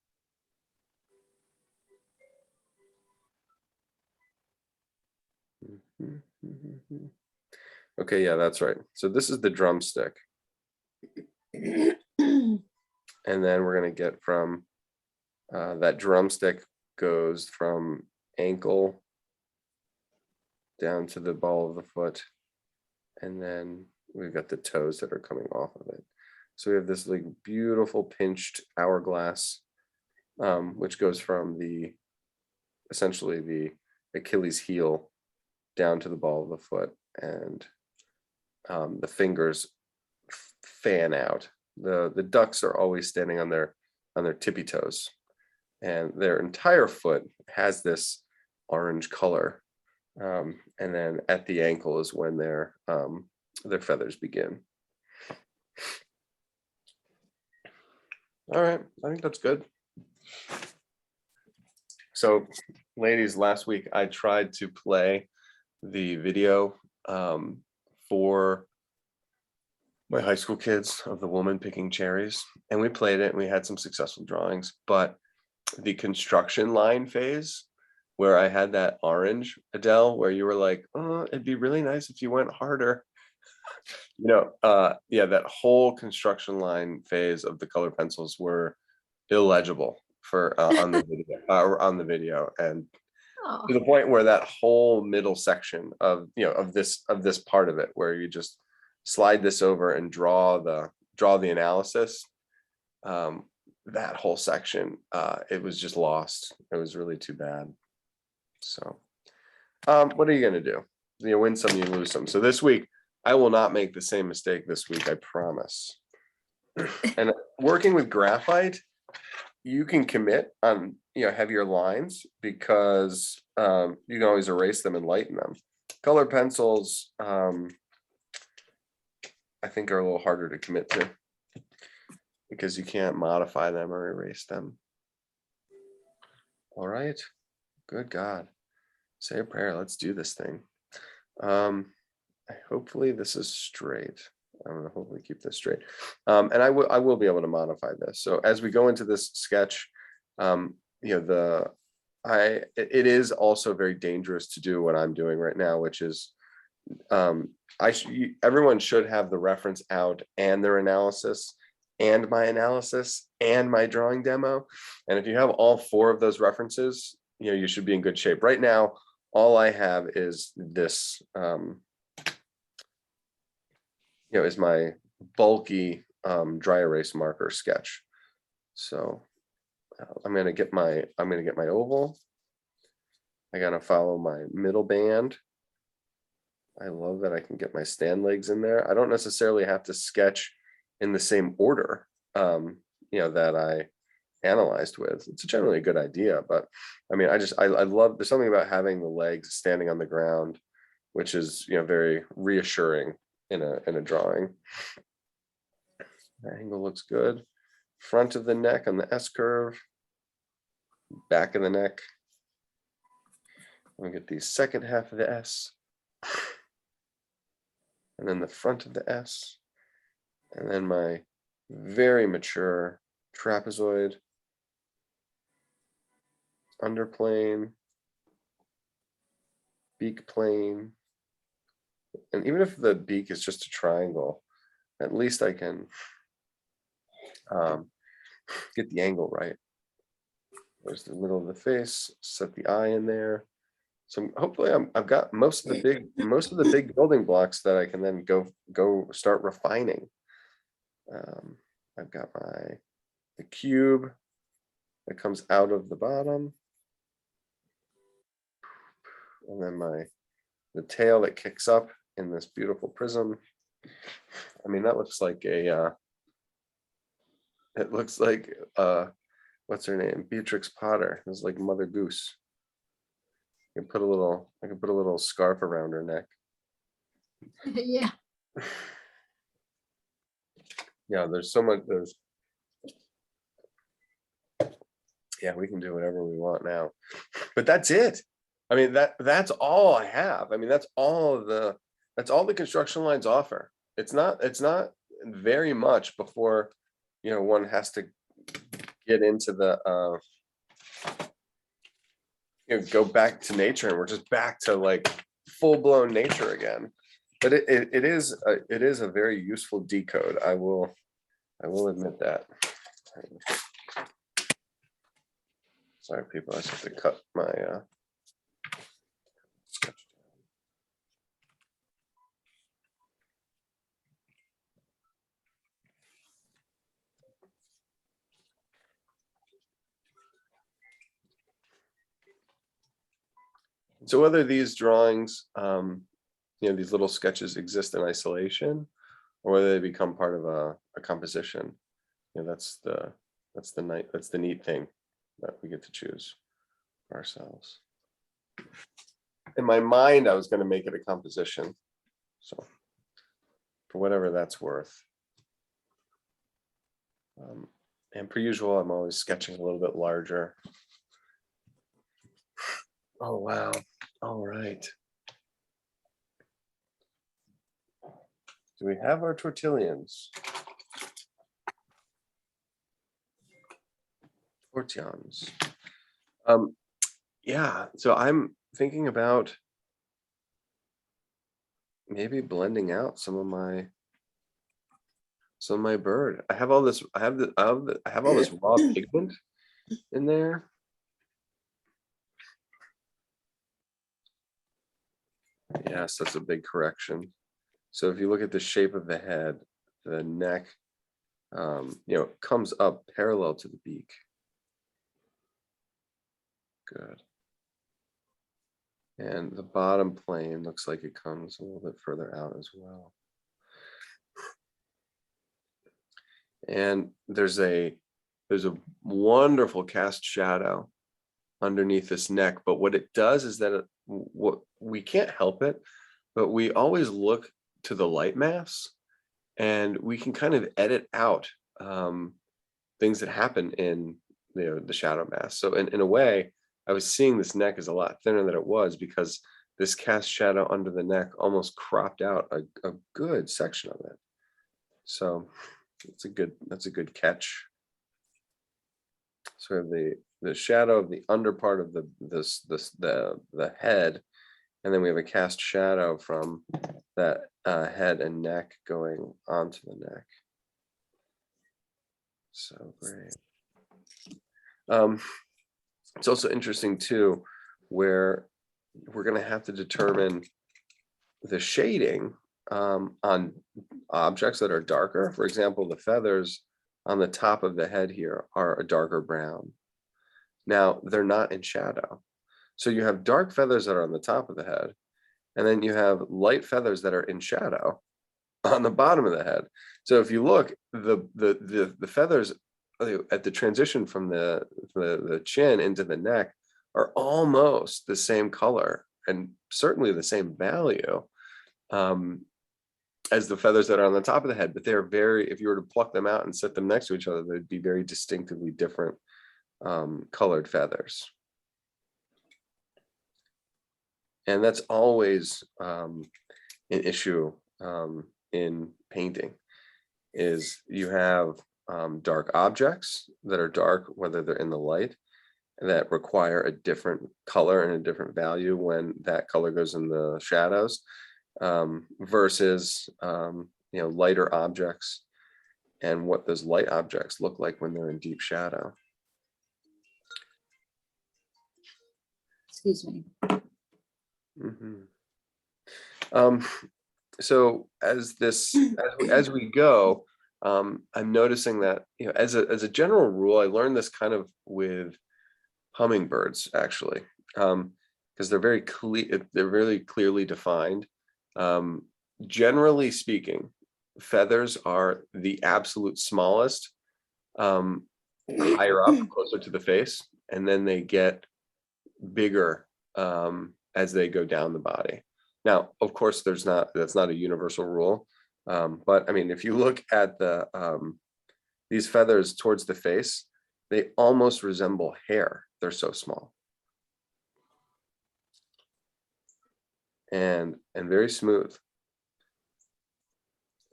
Okay, yeah, that's right. So this is the drumstick. And then we're going to get from that drumstick goes from ankle down to the ball of the foot. And then we've got the toes that are coming off of it. So we have this like beautiful pinched hourglass, which goes from essentially the Achilles heel down to the ball of the foot, and the fingers fan out. The ducks are always standing on their tippy toes, and their entire foot has this orange color. And then at the ankle is when their feathers begin. All right, I think that's good. So, ladies, last week I tried to play the video for my high school kids of the woman picking cherries, and we played it and we had some successful drawings, but the construction line phase where I had that orange, Adele, where you were like, oh, it'd be really nice if you went harder. Yeah, that whole construction line phase of the color pencils were illegible for on the video, and to the point where that whole middle section of this part of it, where you just slide this over and draw the analysis, that whole section, it was just lost. It was really too bad. So what are you gonna do? You win some, you lose some. So this week I will not make the same mistake this week, I promise. And working with graphite, you can commit on heavier lines because you can always erase them and lighten them. Color pencils, I think, are a little harder to commit to because you can't modify them or erase them. All right, good God, say a prayer. Let's do this thing. Hopefully this is straight. I'm going to hopefully keep this straight. And I will be able to modify this. So as we go into this sketch, it is also very dangerous to do what I'm doing right now, which is everyone should have the reference out and their analysis and my analysis and my drawing demo. And if you have all four of those references, you should be in good shape. Right now, all I have is this, is my bulky dry erase marker sketch. So I'm gonna get my oval. I gotta follow my middle band. I love that I can get my stand legs in there. I don't necessarily have to sketch in the same order that I analyzed with. It's generally a good idea, but I mean, I love, there's something about having the legs standing on the ground, which is very reassuring in a drawing. The angle looks good. Front of the neck on the S curve, back of the neck. We'll get the second half of the S, and then the front of the S, and then my very mature trapezoid, underplane, beak plane. And even if the beak is just a triangle, at least I can get the angle right. There's the middle of the face, set the eye in there. So hopefully I've got most of the big building blocks that I can then go start refining. I've got the cube that comes out of the bottom, and then the tail that kicks up in this beautiful prism. I mean, that looks like it looks like what's her name? Beatrix Potter. It's like Mother Goose. I can put a little scarf around her neck. Yeah. Yeah, there's so much. Yeah, we can do whatever we want now. But that's it. I mean, that's all I have. I mean, that's all the construction lines offer. It's not very much before, one has to get into the go back to nature, and we're just back to like full-blown nature again. But it is a very useful decode. I will admit that. Sorry, people, I just have to cut my sketch. So whether these drawings, these little sketches exist in isolation, or whether they become part of a composition, that's the neat thing that we get to choose for ourselves. In my mind, I was going to make it a composition, so for whatever that's worth. And per usual, I'm always sketching a little bit larger. Oh, wow. All right. Do we have our tortillions? Tortillons. Yeah, so I'm thinking about maybe blending out some of my bird. I have all this, I have all this raw pigment in there. Yes, that's a big correction. So if you look at the shape of the head, the neck, comes up parallel to the beak. Good. And the bottom plane looks like it comes a little bit further out as well. And there's a wonderful cast shadow underneath this neck, but what it does is that what we can't help it, but we always look to the light mass, and we can kind of edit out things that happen in the shadow mass. So in a way, I was seeing this neck is a lot thinner than it was because this cast shadow under the neck almost cropped out a good section of it. So that's a good catch. Sort of the shadow of the under part of the head, and then we have a cast shadow from that head and neck going onto the neck. So great. It's also interesting too, where we're going to have to determine the shading on objects that are darker. For example, the feathers on the top of the head here are a darker brown. Now, they're not in shadow. So you have dark feathers that are on the top of the head, and then you have light feathers that are in shadow on the bottom of the head. So if you look, the feathers at the transition from the chin into the neck are almost the same color and certainly the same value as the feathers that are on the top of the head, but they're if you were to pluck them out and set them next to each other, they'd be very distinctively different colored feathers. And that's always an issue in painting, is you have dark objects that are dark, whether they're in the light, that require a different color and a different value when that color goes in the shadows, versus lighter objects and what those light objects look like when they're in deep shadow. Excuse me. Mm-hmm. So as we go, I'm noticing that as a general rule, I learned this kind of with hummingbirds actually, because they're very clear, they're really clearly defined. Generally speaking, feathers are the absolute smallest higher up, closer to the face, and then they get bigger as they go down the body. Now, of course, that's not a universal rule, but I mean, if you look at these feathers towards the face, they almost resemble hair. They're so small. And very smooth.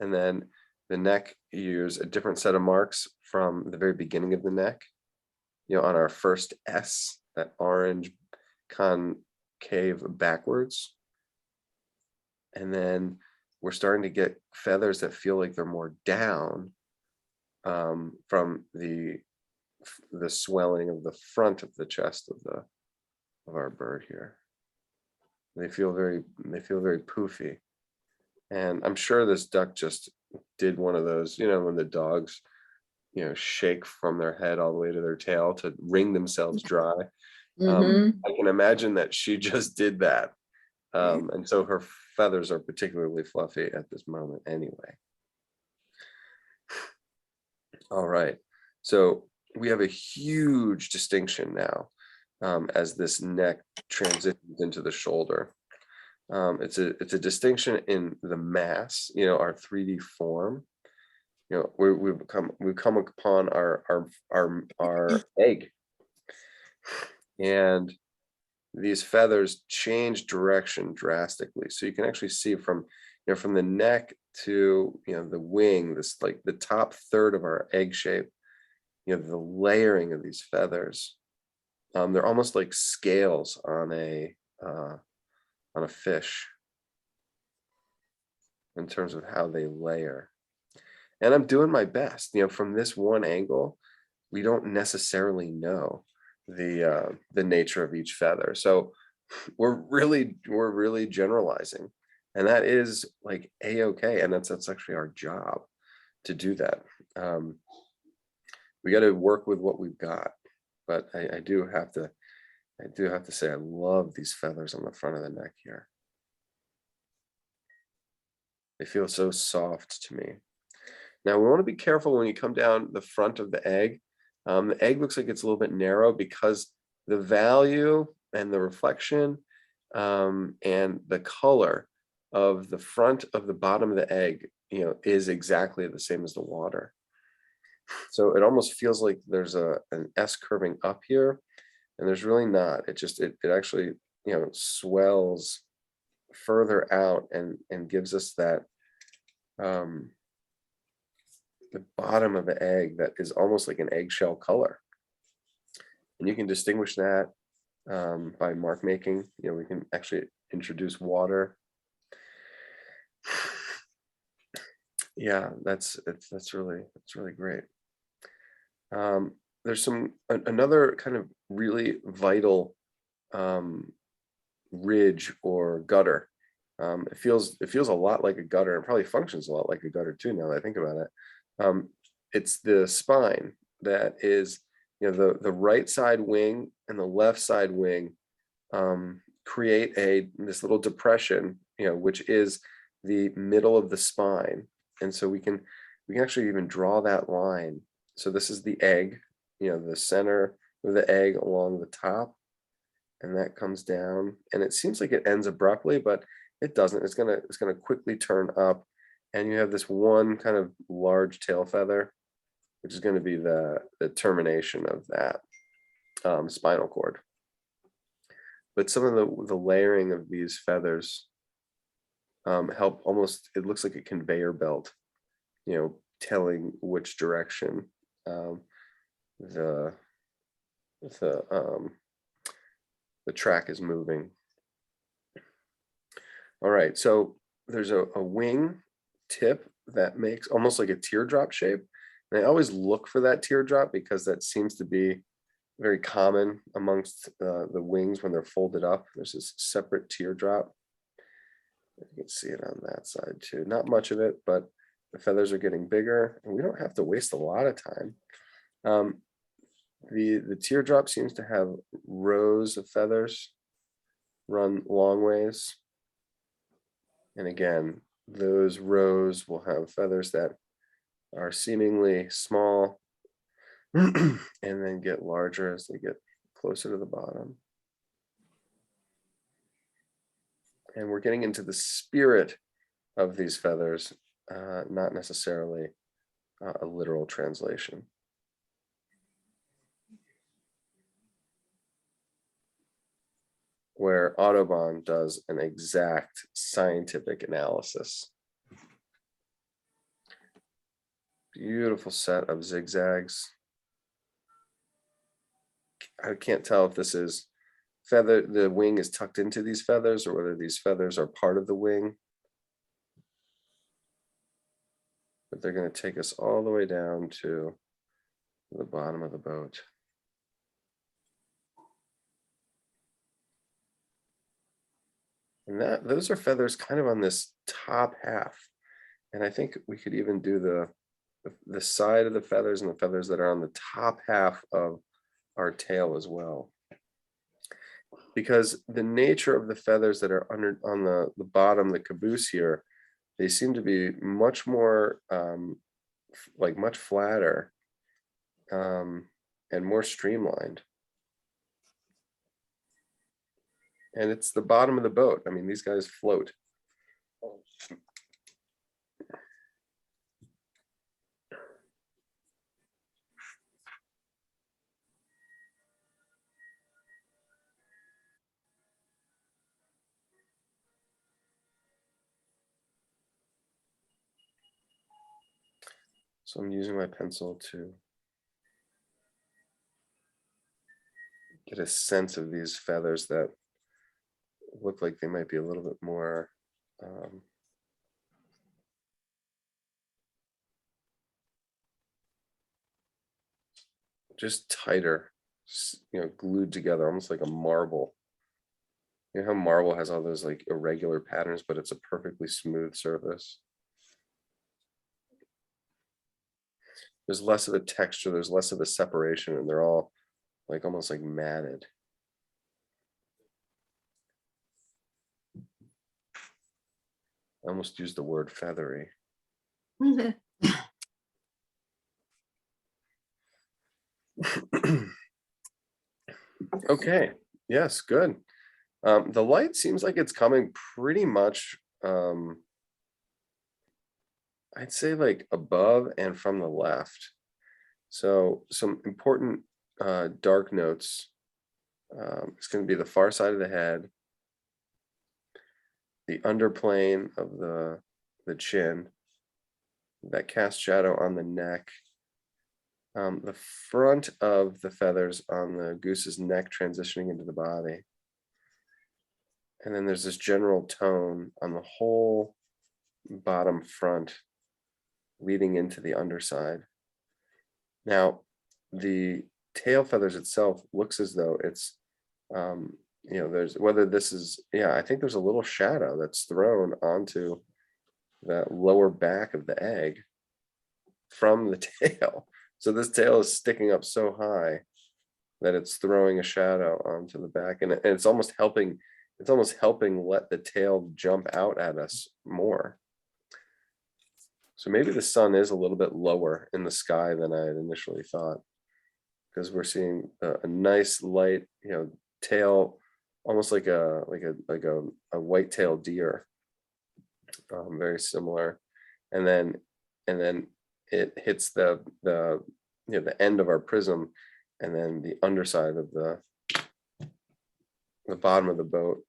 And then the neck, you use a different set of marks from the very beginning of the neck. You know, on our first S, that orange concave backwards. And then we're starting to get feathers that feel like they're more down from the swelling of the front of the chest of our bird here. They feel very poofy. And I'm sure this duck just did one of those, you know, when the dogs, you know, shake from their head all the way to their tail to wring themselves dry. Mhm. I can imagine that she just did that. And so her feathers are particularly fluffy at this moment anyway. All right. So we have a huge distinction now as this neck transitions into the shoulder. It's a distinction in the mass, you know, our 3D form. You know, we've come upon our egg, and these feathers change direction drastically. So you can actually see from, you know, from the neck to, you know, the wing, this like the top third of our egg shape, you know, the layering of these feathers. They're almost like scales on a fish in terms of how they layer. And I'm doing my best, you know, from this one angle, we don't necessarily know the nature of each feather. So we're really generalizing, and that is like a-okay, and that's actually our job to do that. We got to work with what we've got, but I do have to say I love these feathers on the front of the neck here. They feel so soft to me. Now we want to be careful when you come down the front of the egg. The egg looks like it's a little bit narrow because the value and the reflection and the color of the front of the bottom of the egg, you know, is exactly the same as the water. So it almost feels like there's an S curving up here, and there's really not. It actually, you know, swells further out and gives us that the bottom of the egg that is almost like an eggshell color. And you can distinguish that by mark making. You know, we can actually introduce water. Yeah, that's really great. There's another kind of really vital ridge or gutter. It feels a lot like a gutter, and probably functions a lot like a gutter too, now that I think about it. It's the spine that is, you know, the right side wing and the left side wing create this little depression, you know, which is the middle of the spine. And so we can actually even draw that line. So this is the egg, you know, the center of the egg along the top, and that comes down, and it seems like it ends abruptly, but it doesn't. It's gonna quickly turn up, and you have this one kind of large tail feather, which is going to be the termination of that spinal cord. But some of the layering of these feathers help almost, it looks like a conveyor belt, you know, telling which direction the track is moving. All right, so there's a wing tip that makes almost like a teardrop shape. And I always look for that teardrop because that seems to be very common amongst the wings when they're folded up. There's this separate teardrop. You can see it on that side too. Not much of it, but the feathers are getting bigger, and we don't have to waste a lot of time. The teardrop seems to have rows of feathers run long ways. And again, those rows will have feathers that are seemingly small and then get larger as they get closer to the bottom. And we're getting into the spirit of these feathers, not necessarily a literal translation. where Audubon does an exact scientific analysis. Beautiful set of zigzags. I can't tell if this is feather, the wing is tucked into these feathers, or whether these feathers are part of the wing. But they're going to take us all the way down to the bottom of the boat. And those are feathers kind of on this top half. And I think we could even do the side of the feathers and the feathers that are on the top half of our tail as well. Because the nature of the feathers that are on the bottom, the caboose here, they seem to be much more, like much flatter and more streamlined. And it's the bottom of the boat. I mean, these guys float. So I'm using my pencil to get a sense of these feathers that look like they might be a little bit more just tighter, you know, glued together, almost like a marble. You know how marble has all those like irregular patterns, but it's a perfectly smooth surface. There's less of a texture, there's less of a separation, and they're all like almost like matted. I almost used the word feathery. Okay, yes, good. The light seems like it's coming pretty much, I'd say like above and from the left. So some important dark notes. It's going to be the far side of the head, the underplane of the chin, that cast shadow on the neck, the front of the feathers on the goose's neck transitioning into the body. And then there's this general tone on the whole bottom front leading into the underside. Now, the tail feathers itself looks as though it's, you know, there's, whether this is, yeah, I think there's a little shadow that's thrown onto that lower back of the egg from the tail. So this tail is sticking up so high that it's throwing a shadow onto the back, and it's almost helping let the tail jump out at us more. So maybe the sun is a little bit lower in the sky than I had initially thought, because we're seeing a nice light, you know, tail, almost like a white-tailed deer, very similar, and then it hits the you know, the end of our prism, and then the underside of the bottom of the boat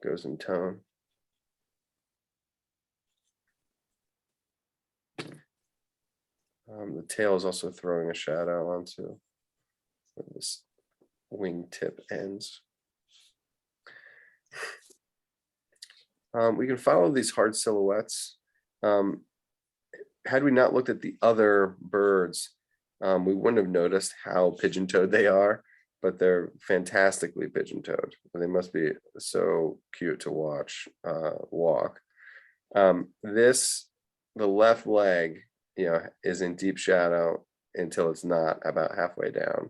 goes in tone. The tail is also throwing a shadow onto where this wingtip ends. We can follow these hard silhouettes. Had we not looked at the other birds, we wouldn't have noticed how pigeon-toed they are, but they're fantastically pigeon-toed. They must be so cute to watch walk. The left leg, you know, is in deep shadow until it's not, about halfway down.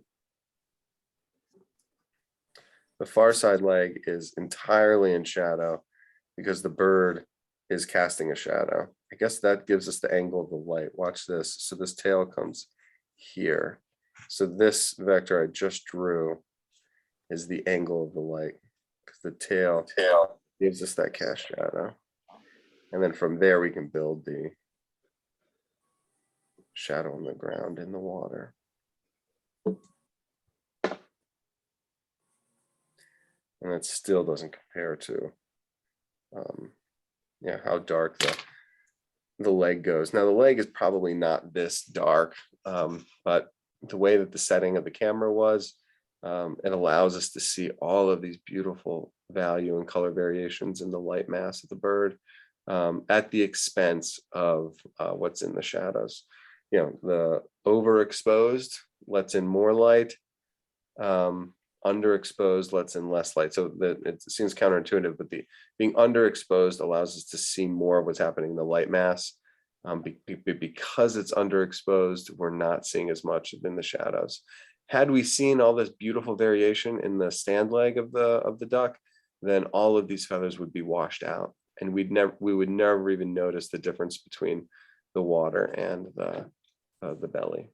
The far side leg is entirely in shadow because the bird is casting a shadow. I guess that gives us the angle of the light. Watch this. So this tail comes here. So this vector I just drew is the angle of the light, because the tail gives us that cast shadow. And then from there we can build the shadow on the ground in the water. And it still doesn't compare to yeah, how dark the leg goes. Now the leg is probably not this dark, but the way that the setting of the camera was, it allows us to see all of these beautiful value and color variations in the light mass of the bird, at the expense of what's in the shadows. You know, the overexposed lets in more light, underexposed lets in less light. So that it seems counterintuitive, but being underexposed allows us to see more of what's happening in the light mass. Because it's underexposed, we're not seeing as much in the shadows. Had we seen all this beautiful variation in the stand leg of the duck, then all of these feathers would be washed out, and we would never even notice the difference between the water and the belly.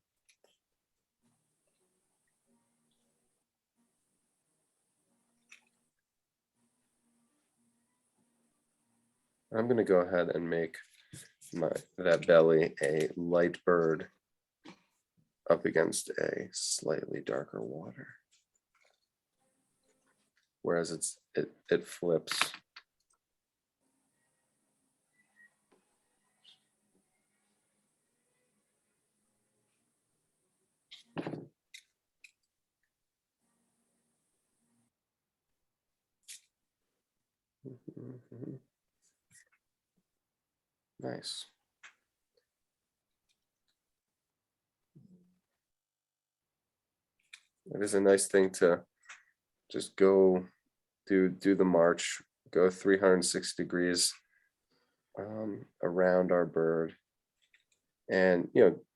I'm going to go ahead and make that belly a light bird up against a slightly darker water, whereas it flips. Nice. It is a nice thing to just go do the march, go 360 degrees around our bird, and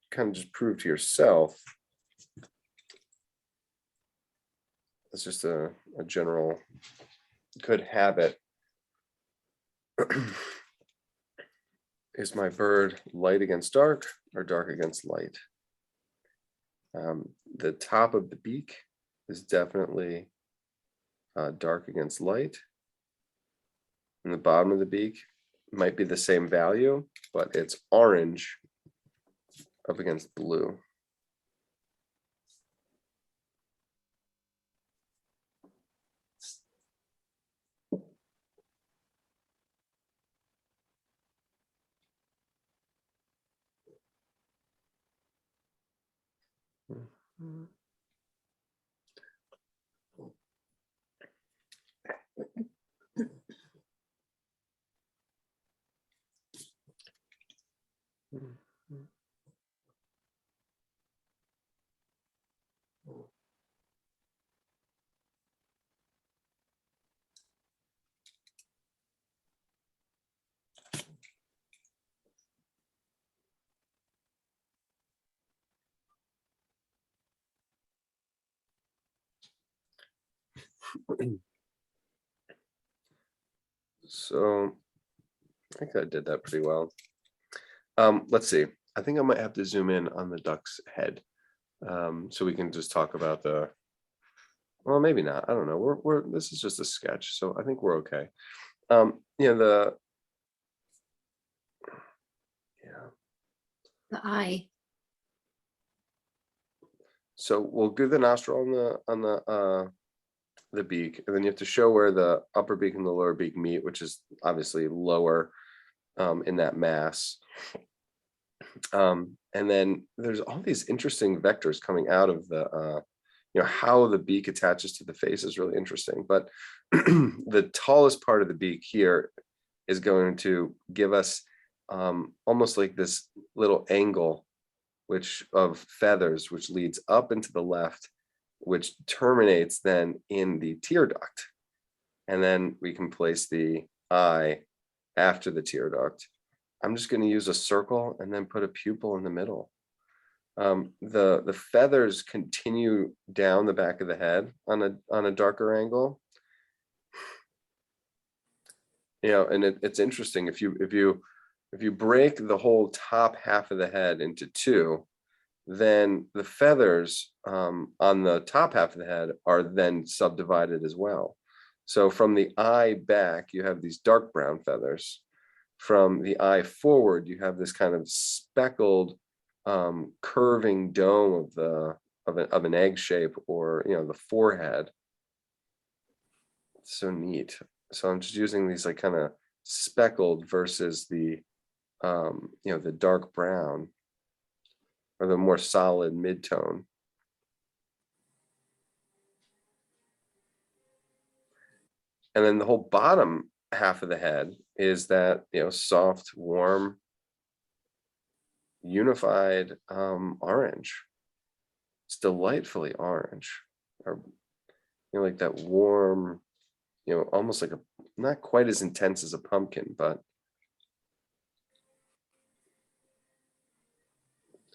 kind of just prove to yourself. It's just a general good habit. Is my bird light against dark or dark against light? The top of the beak is definitely dark against light. And the bottom of the beak might be the same value, but it's orange up against blue. So I think I did that pretty well. Let's see. I think I might have to zoom in on the duck's head, so we can just talk about well, maybe not. I don't know. This is just a sketch, so I think we're okay. The eye. So we'll do the nostril on the beak, and then you have to show where the upper beak and the lower beak meet, which is obviously lower in that mass. And then there's all these interesting vectors coming out of the how the beak attaches to the face is really interesting. But the tallest part of the beak here is going to give us almost like this little angle of feathers, which leads up into the left, which terminates then in the tear duct. And then we can place the eye after the tear duct. I'm just going to use a circle and then put a pupil in the middle. The feathers continue down the back of the head on a darker angle. And it's interesting if you break the whole top half of the head into two, then the feathers on the top half of the head are then subdivided as well. So from the eye back, you have these dark brown feathers. From the eye forward, you have this kind of speckled curving dome of an egg shape, or the forehead. So neat. So I'm just using these like kind of speckled versus the you know, the dark brown or the more solid mid-tone. And then the whole bottom half of the head is that, you know, soft, warm, unified orange. It's delightfully orange, or you know, like that warm, you know, almost like a, not quite as intense as a pumpkin, but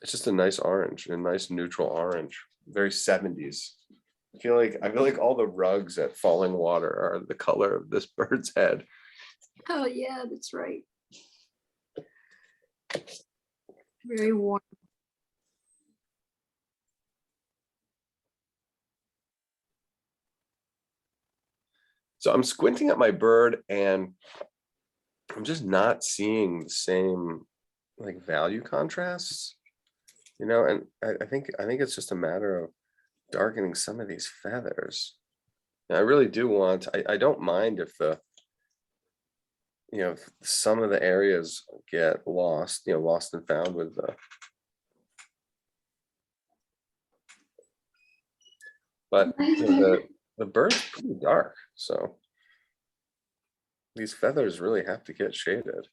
it's just a nice orange, a nice neutral orange, very 70s. I feel like all the rugs at Falling Water are the color of this bird's head. Oh, yeah, that's right. Very warm. So I'm squinting at my bird and I'm just not seeing the same like value contrasts, you know, and I think it's just a matter of darkening some of these feathers. And I really do want, I don't mind if the, you know, if some of the areas get lost, you know, lost and found with the, but you know, the bird's pretty dark, so these feathers really have to get shaded.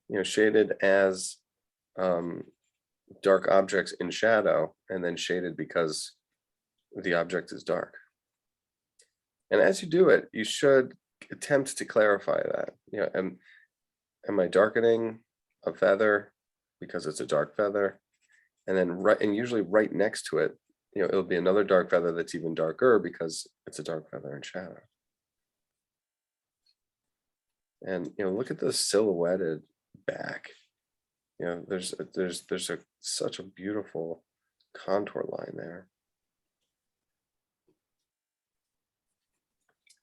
You know, shaded as dark objects in shadow, and then shaded because the object is dark. And as you do it, you should attempt to clarify that. You know, am I darkening a feather because it's a dark feather? And then usually right next to it, you know, it'll be another dark feather that's even darker because it's a dark feather in shadow. And you know, look at the silhouetted back. You know, there's such a beautiful contour line there.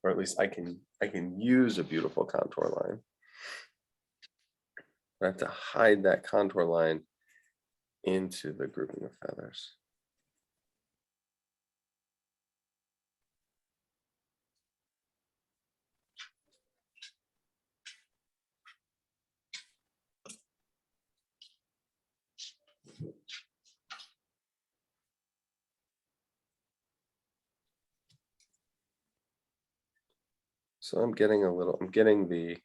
Or at least I can use a beautiful contour line. I have to hide that contour line into the grouping of feathers. So I'm getting the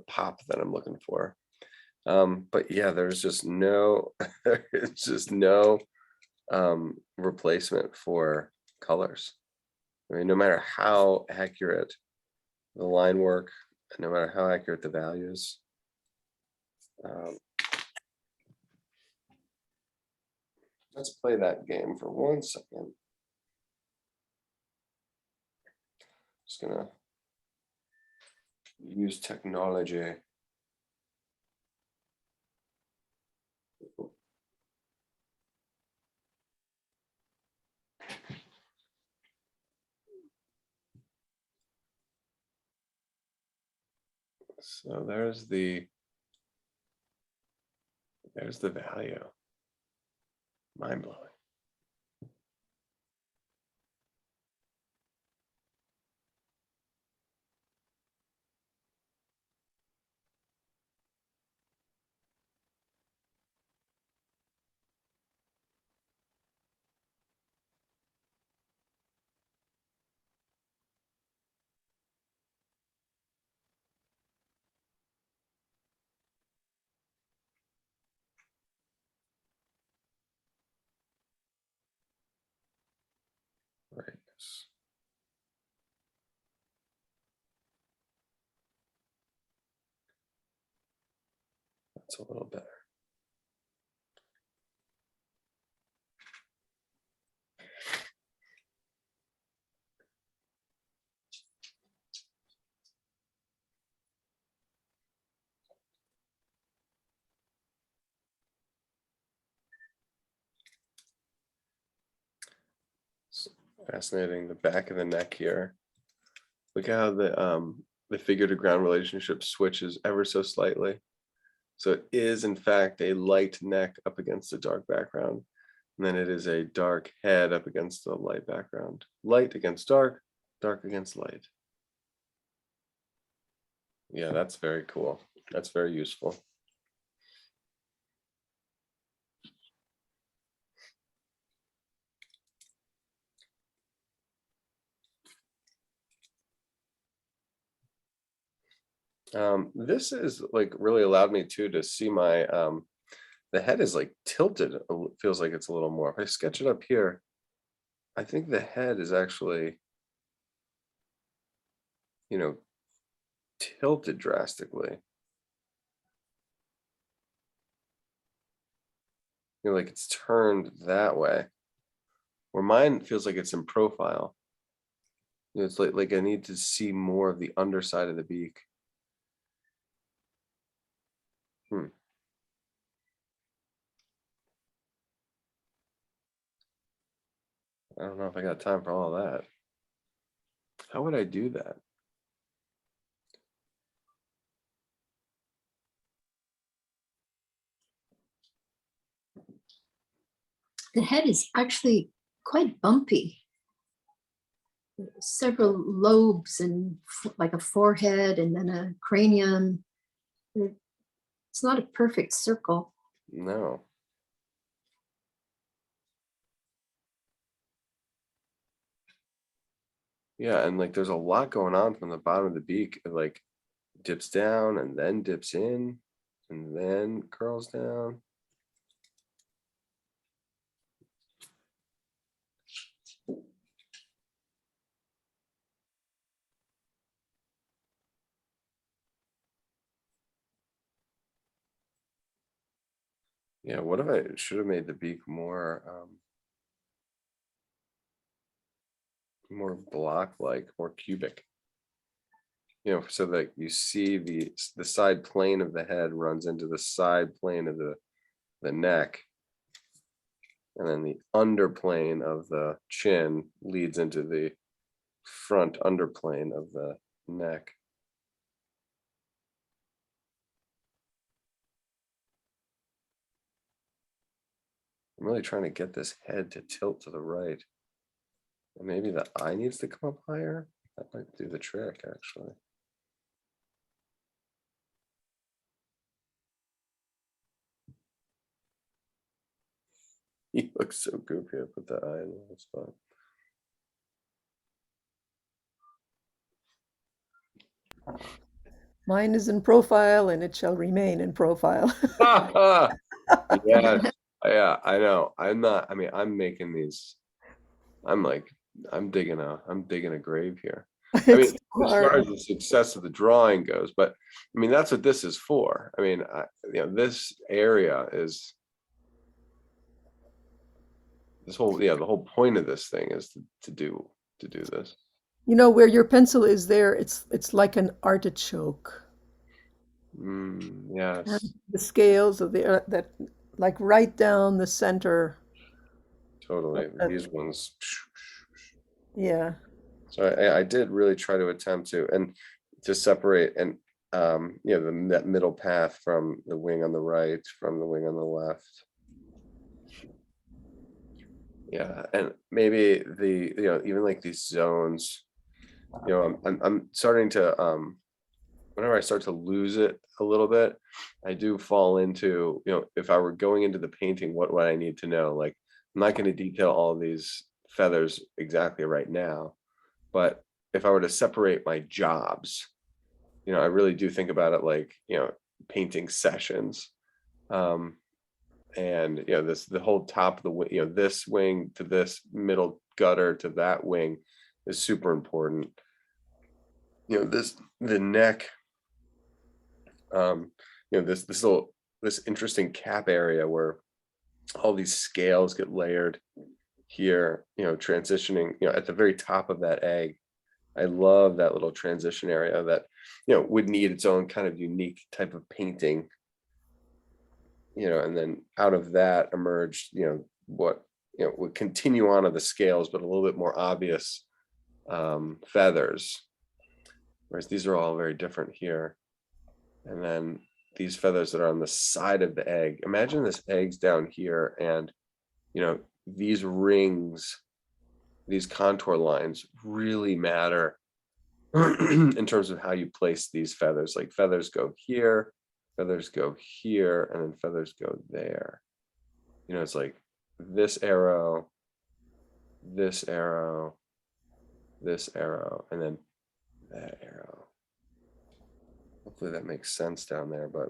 pop that I'm looking for. But yeah, there's just no replacement for colors. I mean, no matter how accurate the line work, no matter how accurate the values, let's play that game for 1 second. Just gonna use technology. So there's the value. Mind blowing. Right. That's a little better. Fascinating. The back of the neck here. Look how the the figure to ground relationship switches ever so slightly. So it is in fact a light neck up against a dark background. And then it is a dark head up against the light background. Light against dark, dark against light. Yeah, that's very cool. That's very useful. This is like really allowed me to see my, the head is like tilted. Feels like it's a little more. If I sketch it up here, I think the head is actually, you know, tilted drastically. You know, like it's turned that way. Where mine feels like it's in profile. You know, it's like I need to see more of the underside of the beak. I don't know if I got time for all that. How would I do that? The head is actually quite bumpy. Several lobes and like a forehead and then a cranium. It's not a perfect circle. No. Yeah, and like there's a lot going on from the bottom of the beak. It like dips down and then dips in and then curls down. Yeah, what if I should have made the beak more more block-like, more cubic? You know, so that you see the side plane of the head runs into the side plane of the neck, and then the underplane of the chin leads into the front underplane of the neck. I'm really trying to get this head to tilt to the right. And maybe the eye needs to come up higher. That might do the trick, actually. He looks so goofy. I put the eye in the wrong spot. Mine is in profile and it shall remain in profile. Yes. Yeah, I know. I'm not, I mean, I'm making these, I'm like, I'm digging a grave here. I mean, It's as far hard. as the success of the drawing goes, but I mean, that's what this is for. I mean, you know, this area is this whole, yeah, the whole point of this thing is to do this. You know, where your pencil is there, it's like an artichoke. Yes, And the scales of the that like right down the center. totally. Uh, These ones. yeah. So I did really try to attempt to separate and you know, that middle path from the wing on the right, from the wing on the left. Yeah, and maybe the, you know, even like these zones, you know, I'm starting to whenever I start to lose it a little bit, I do fall into, you know, if I were going into the painting, what I need to know. Like I'm not going to detail all of these feathers exactly right now, but if I were to separate my jobs, you know, I really do think about it like, you know, painting sessions. And you know, the whole top of the wing, you know, this wing to this middle gutter to that wing is super important. You know, the neck, you know, this interesting cap area where all these scales get layered here, you know, transitioning, you know, at the very top of that egg. I love that little transition area that, you know, would need its own kind of unique type of painting, you know, and then out of that emerged, you know, what, you know, would continue on to the scales, but a little bit more obvious feathers. Whereas these are all very different here. And then these feathers that are on the side of the egg, imagine this egg's down here, and you know, these rings, these contour lines really matter in terms of how you place these feathers. Like feathers go here, feathers go here, and then feathers go there. You know, it's like this arrow, this arrow, this arrow, and then that arrow. Hopefully that makes sense down there, but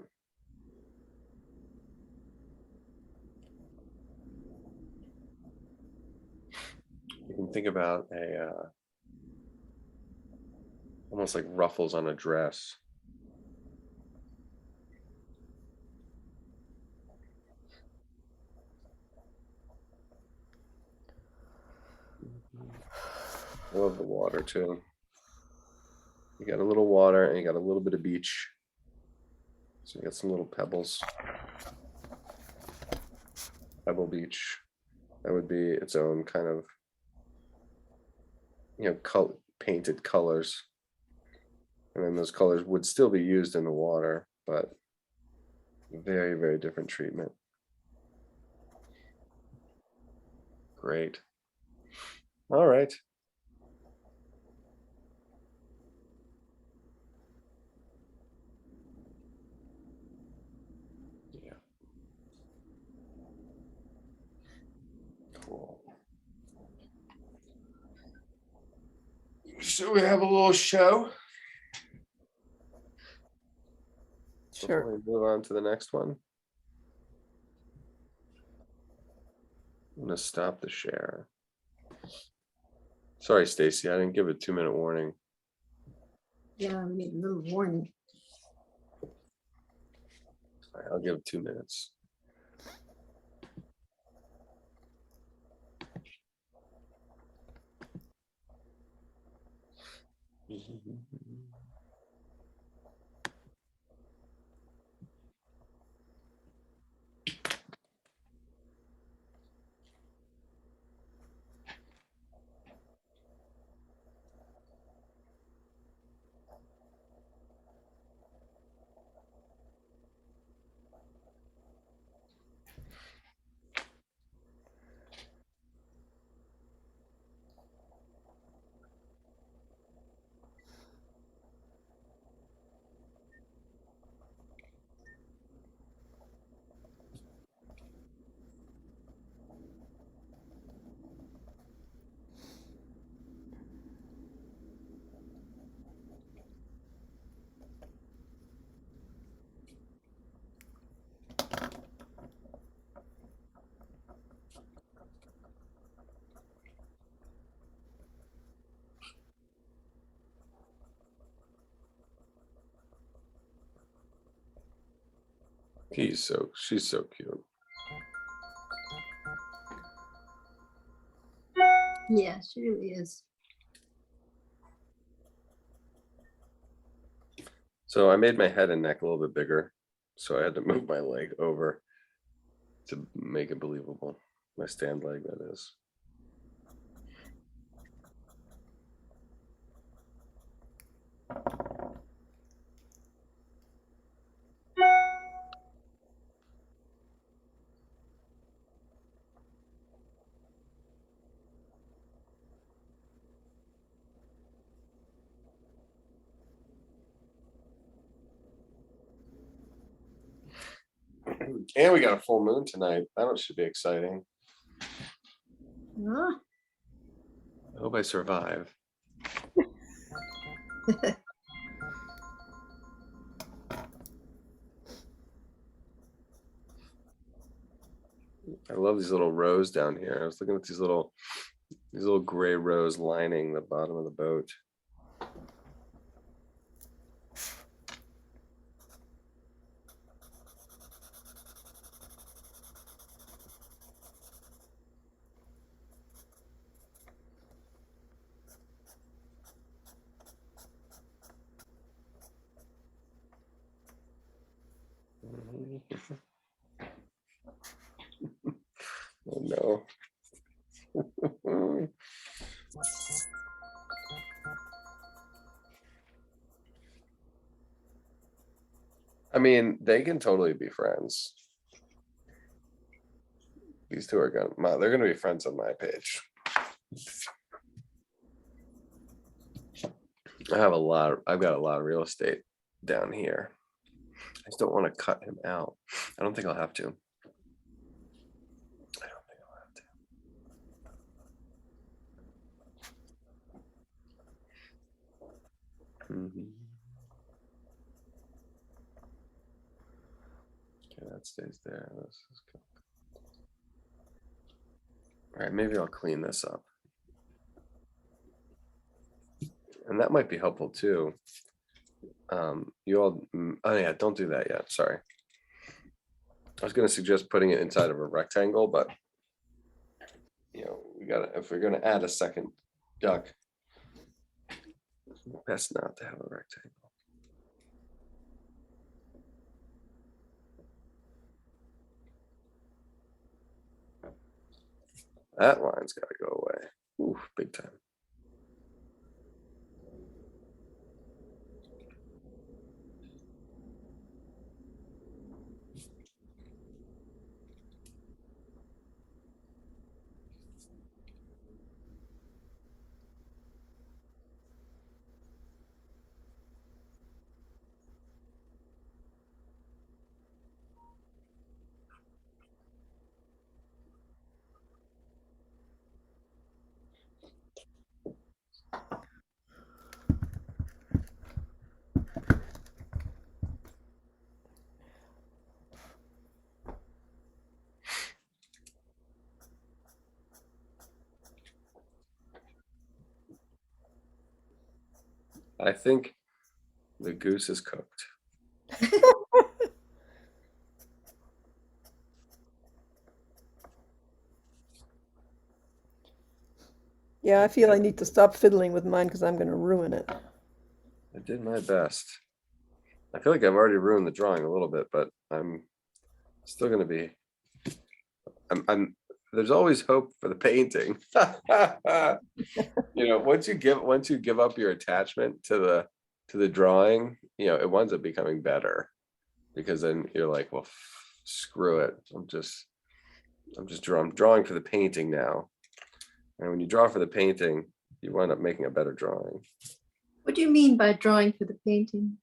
you can think about a almost like ruffles on a dress. I love the water too. You got a little water and you got a little bit of beach. So you got some little pebbles. Pebble Beach. That would be its own kind of, you know, painted colors. And then those colors would still be used in the water, but very, very different treatment. Great. All right. Yeah. Cool. So we have a little show. Sure. Before we move on to the next one, I'm gonna stop the share. Sorry, Stacy, I didn't give a 2-minute warning. Yeah, we need a little warning. All right, I'll give 2 minutes. She's so cute. Yeah, she really is. So I made my head and neck a little bit bigger, so I had to move my leg over to make it believable. My stand leg, that is. And we got a full moon tonight. That should be exciting. Ah, I hope I survive. I love these little rows down here. I was looking at these little gray rows lining the bottom of the boat. Oh no. I mean, they can totally be friends. These two are they're gonna be friends on my page. I've got a lot of real estate down here. I just don't want to cut him out. I don't think I'll have to. I don't think I'll have to. Okay, that stays there. This is good. All right, maybe I'll clean this up. And that might be helpful too. You all, oh yeah, don't do that yet. Sorry. I was going to suggest putting it inside of a rectangle, but you know, if we're going to add a second duck, best not to have a rectangle. That line's got to go away. Ooh, big time. I think the goose is cooked. Yeah, I feel I need to stop fiddling with mine because I'm going to ruin it. I did my best. I feel like I've already ruined the drawing a little bit, but I'm still going to be. There's always hope for the painting. You know, once you give up your attachment to the drawing, you know, it winds up becoming better, because then you're like, well, screw it. I'm drawing for the painting now. And when you draw for the painting, you wind up making a better drawing. What do you mean by drawing for the painting?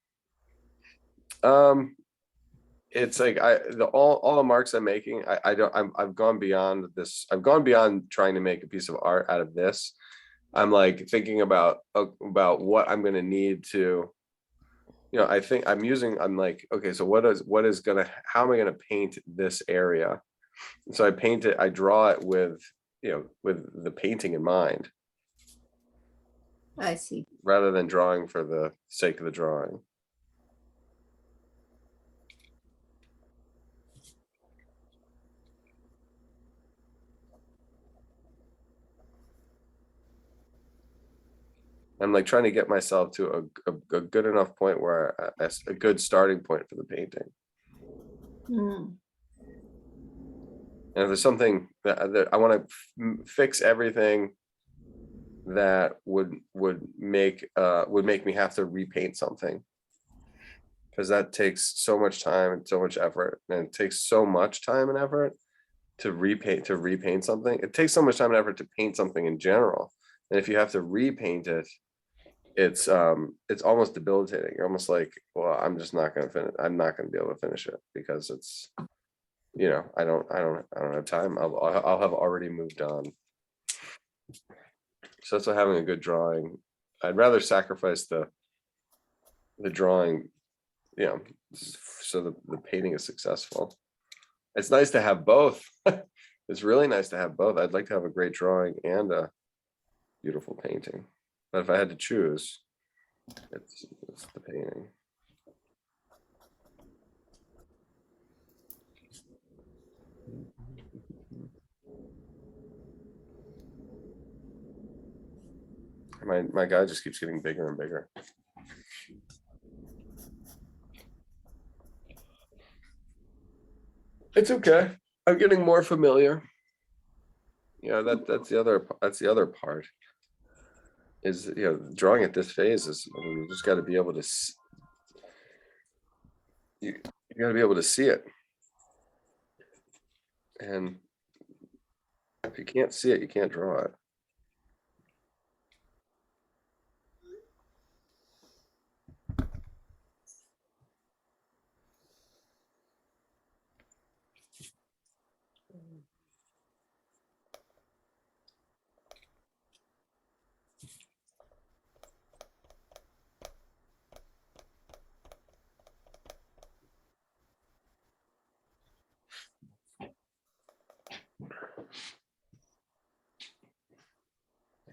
It's like all the marks I'm making, I've gone beyond this. I've gone beyond trying to make a piece of art out of this. I'm like thinking about what I'm going to need to, you know, I'm like, okay, so how am I going to paint this area? And so I draw it with, you know, with the painting in mind, I see. rather than drawing for the sake of the drawing. I'm like trying to get myself to a good enough point where a good starting point for the painting. Mm. And if there's something that I want to fix everything that would make me have to repaint something, because that takes so much time and so much effort, and it takes so much time and effort to repaint something. It takes so much time and effort to paint something in general, and if you have to repaint it, it's almost debilitating. You're almost like, well, I'm just not going to finish. I'm not going to be able to finish it because it's, you know, I don't have time. I'll have already moved on. So that's why having a good drawing, I'd rather sacrifice the drawing, you know, so the painting is successful. It's nice to have both. It's really nice to have both. I'd like to have a great drawing and a beautiful painting. But if I had to choose, it's the painting. My guy just keeps getting bigger and bigger. It's okay. I'm getting more familiar. Yeah, that's the other part. Is, you know, drawing at this phase is, I mean, you just got to be able to you got to be able to see it. And if you can't see it, you can't draw it.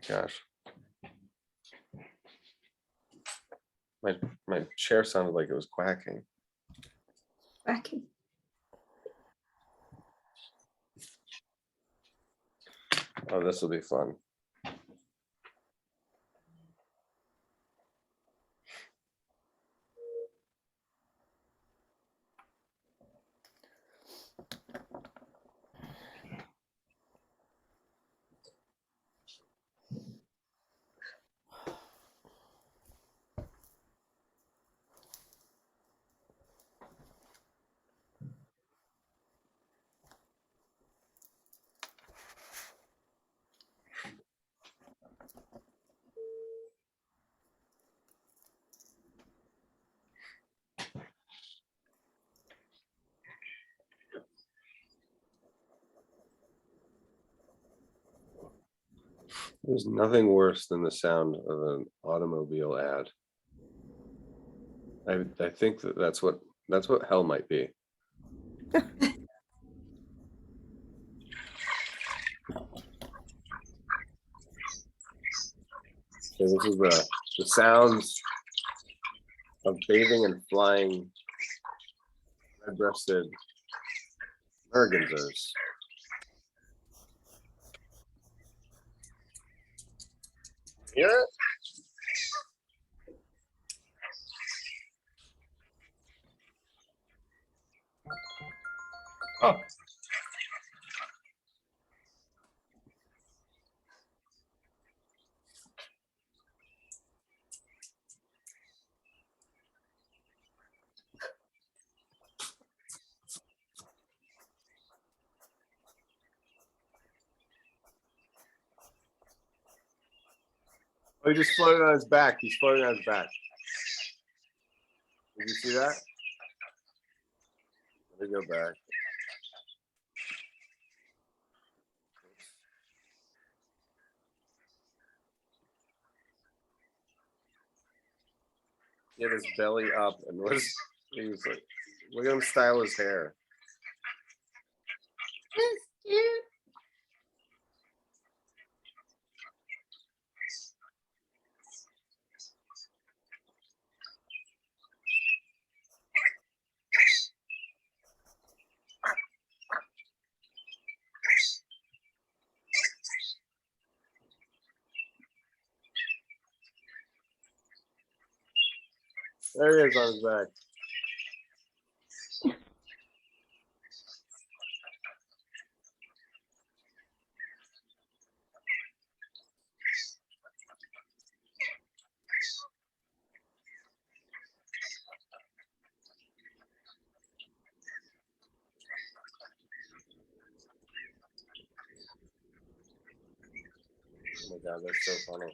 Gosh. My chair sounded like it was quacking. Quacking. Oh, this will be fun. There's nothing worse than the sound of an automobile ad. I think that's what hell might be. So this is the sounds of bathing and flying red-breasted Mergansers. Hear it? Oh. Oh, he just floated on his back. He's floating on his back. Did you see that? Let me go back. He had his belly up and he was like, look at him style his hair. That's cute. There he is on his back. Oh my God, that's so funny.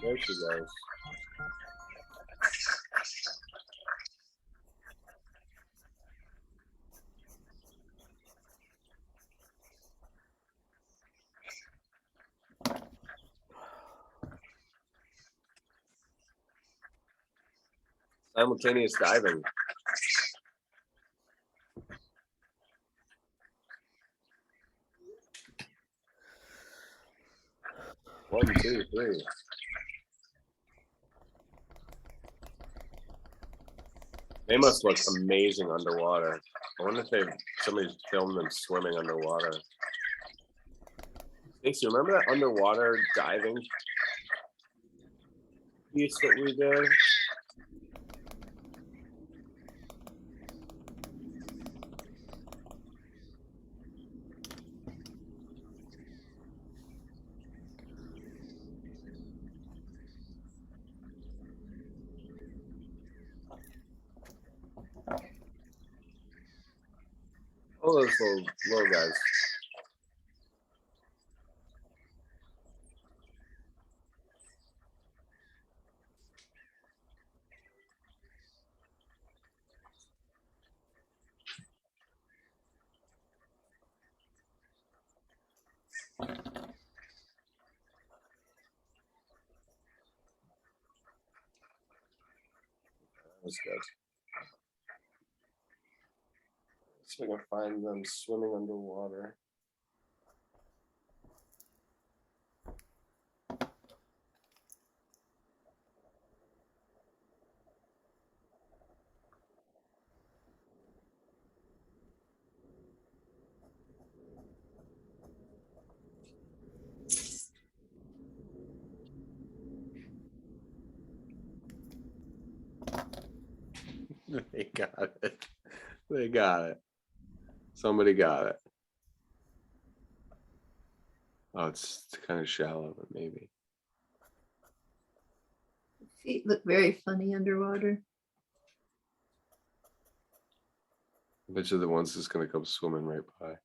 There she goes. Simultaneous diving. One, two, three. They must look amazing underwater. I wonder if somebody's filmed them swimming underwater. Stacey, remember that underwater diving piece that we did? All those little guys. That was good. Let's see if I can find them swimming underwater. They got it. They got it. Somebody got it. Oh, it's kind of shallow, but maybe. Feet look very funny underwater. I bet you the one's just gonna come swimming right by.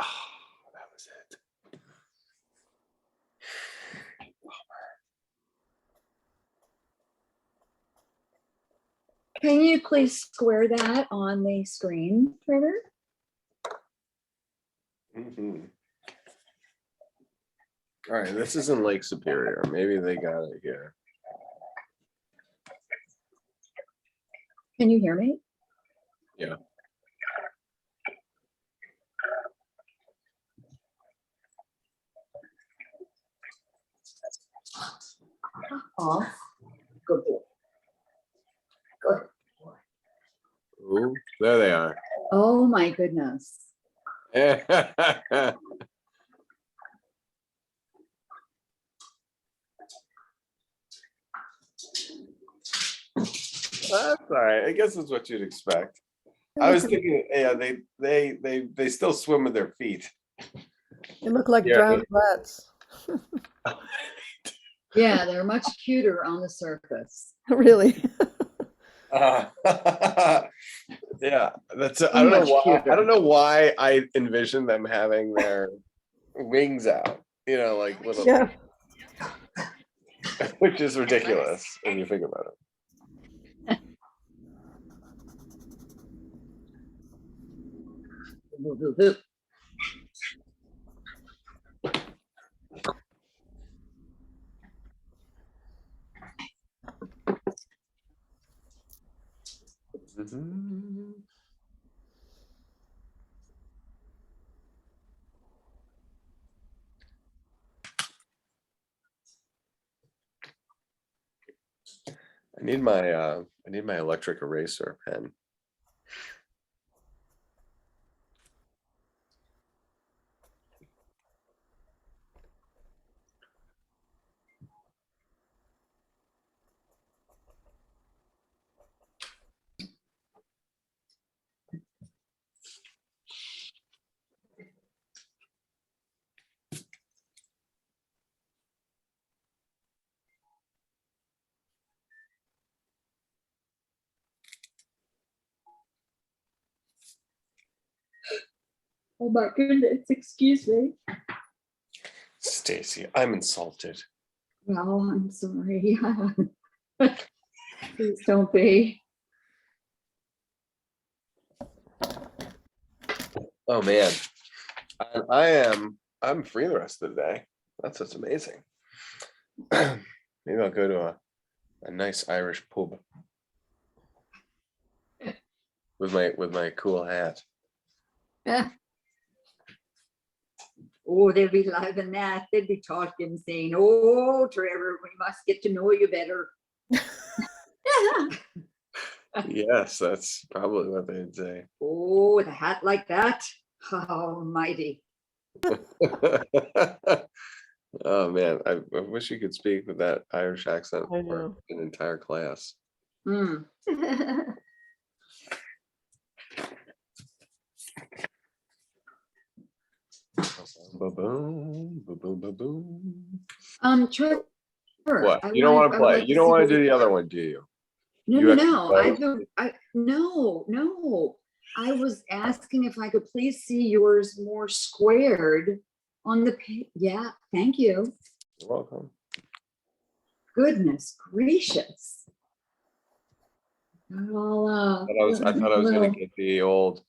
Oh, that was it. Can you please square that on the screen, Trevor? All right, this is in Lake Superior. Maybe they got it here. Can you hear me? Yeah. Off. Good boy. Good boy. Ooh, there they are. Oh my goodness. That's all right. I guess that's what you'd expect. I was thinking, yeah, they still swim with their feet. They look like Yeah. drowned rats. Yeah, they're much cuter on the surface. Really. Yeah, that's. I So don't know much why. cuter. I don't know why I envision them having their wings out. You know, like little. Yeah. Which is ridiculous when you think about it. I need my electric eraser pen. Oh my goodness, excuse me. Stacy, I'm insulted. Well, I'm sorry. Please don't be. Oh man, I'm free the rest of the day. That's amazing. Maybe I'll go to a nice Irish pub with my cool hat. Yeah. Oh, they'll be loving that. They'll be talking, saying, "Oh, Trevor, we must get to know you better." Yes, that's probably what they'd say. Oh, with a hat like that. Oh, mighty. Oh man, I wish you could speak with that Irish accent I for know. an entire class. Mm. Ba-boom, ba-boom, ba-boom. Trevor, What? I You don't wanted- want I to would play? like You to don't see want what to do we- the other one, do you? No, You no, actually no. play? No. I was asking if I could please see yours more squared on the page. Yeah, thank you. You're welcome. Goodness gracious. Well, I thought I was gonna get the old.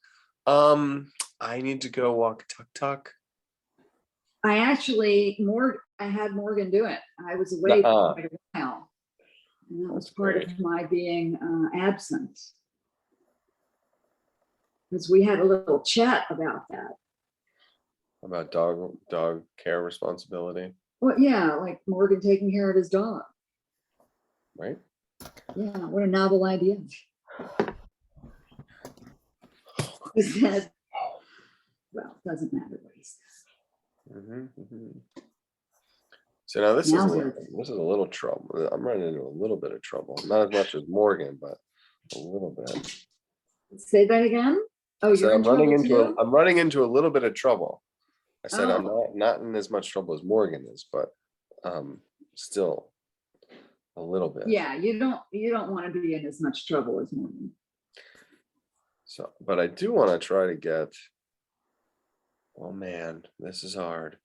I need to go walk tuk tuk. I actually I had Morgan do it. I was away Nuh-uh. for quite a while. And that was That's part great. of my being absent. Because we had a little chat about that. About dog care responsibility, Well, yeah, like Morgan taking care of his dog. right? Yeah, what a novel idea. He said, well, it doesn't matter what he says. So now this Now is a little trouble. I'm running into a little bit of trouble. Not as much as Morgan, but a little bit. Say that again. Oh, So you're in trouble too? I'm running into a little bit of trouble. I said I'm Oh. not in as much trouble as Morgan is, but still a little bit. Yeah, you don't want to be in as much trouble as Morgan. So, but I do want to try to get. Oh man, this is hard.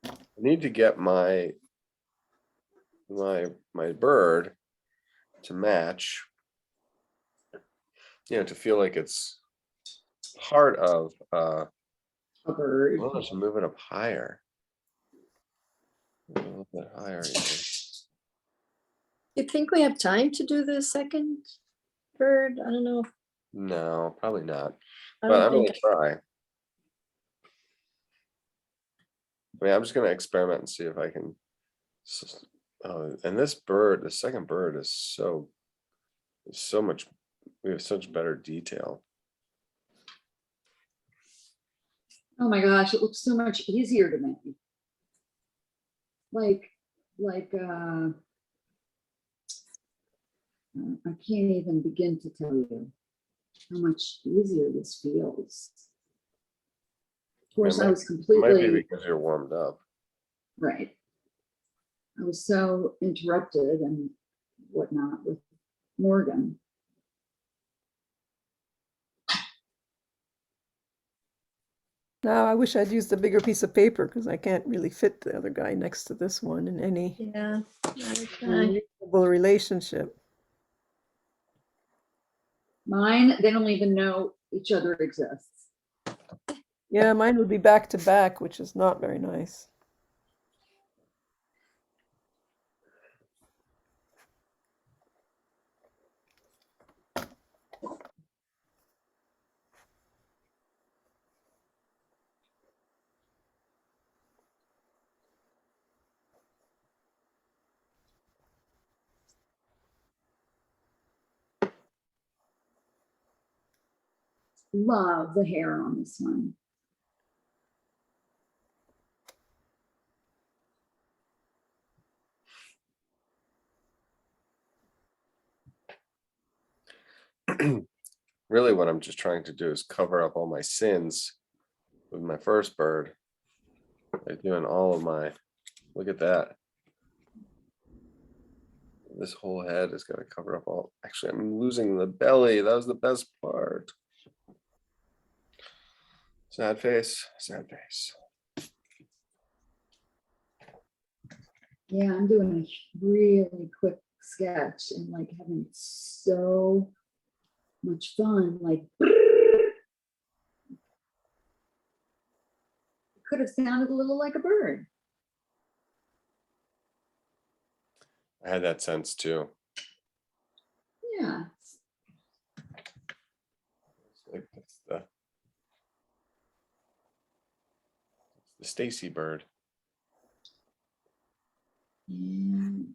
I need to get my bird to match. You know, to feel like it's part of. A bird. Well, let's move it up higher. A little bit higher. You think we have time to do the second bird? I don't know. No, probably not. I But don't I'm think. gonna try. I mean, I'm just gonna experiment and see if I can. And this bird, the second bird, is so much. We have such better detail. Oh my gosh, it looks so much easier to me. I can't even begin to tell you how much easier this feels. Of course, I was It might be completely because you're warmed up. right. I was so interrupted and whatnot with Morgan. Now I wish I'd used a bigger piece of paper because I can't really fit the other guy next to this one in any Yeah. Okay. reasonable relationship. Mine, they don't even know each other exists. Yeah, mine would be back to back, which is not very nice. Love the hair on this one. Really, what I'm just trying to do is cover up all my sins with my first bird. By doing all of my. Look at that. This whole head is going to cover up all. Actually, I'm losing the belly. That was the best part. Sad face, sad face. Yeah, I'm doing a really quick sketch and like having so much fun. Like, it could have sounded a little like a bird. I had that sense too. Yeah. Like that's the Stacy bird. Mm.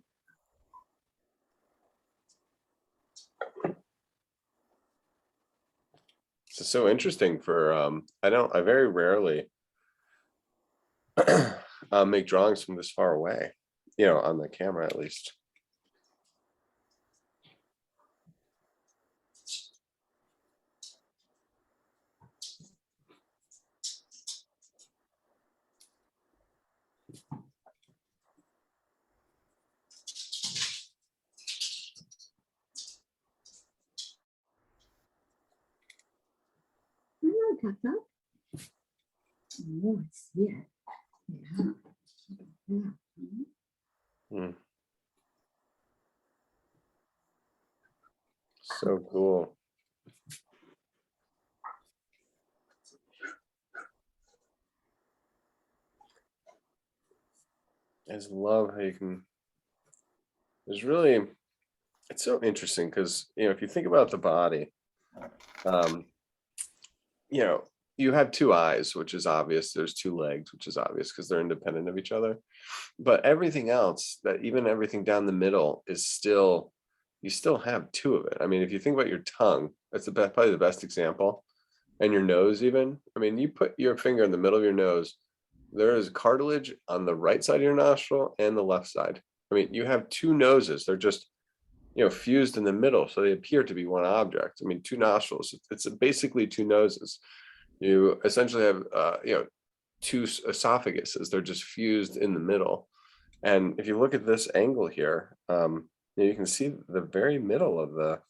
It's so interesting for I very rarely make drawings from this far away, you know, on the camera at least. Oh, I got that. Oh, I see it. Yeah. Yeah. Hmm. So cool. I just love how you can, there's really, it's so interesting because, you know, if you think about the body, you know, you have two eyes, which is obvious. There's two legs, which is obvious because they're independent of each other. But everything else, that even everything down the middle is still, you still have two of it. I mean, if you think about your tongue, that's the best, probably the best example. And your nose even. I mean, you put your finger in the middle of your nose, there is cartilage on the right side of your nostril and the left side. I mean, you have two noses. They're just, you know, fused in the middle, so they appear to be one object. I mean, two nostrils. It's basically two noses. You essentially have, you know, two esophaguses. They're just fused in the middle. And if you look at this angle here, you can see the very middle of the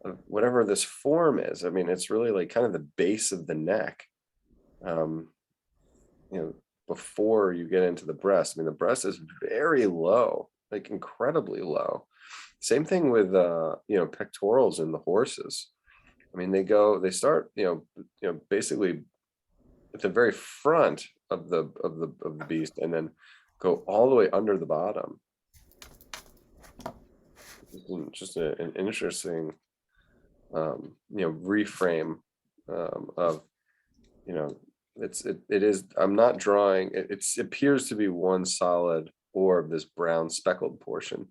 of whatever this form is. I mean, it's really like kind of the base of the neck. You know, before you get into the breast. I mean, the breast is very low, like incredibly low. Same thing with you know, pectorals in the horses. I mean, they start, you know, basically at the very front of the beast, and then go all the way under the bottom. Just an interesting, you know, reframe of, you know, it is, I'm not drawing, it appears to be one solid orb, this brown speckled portion,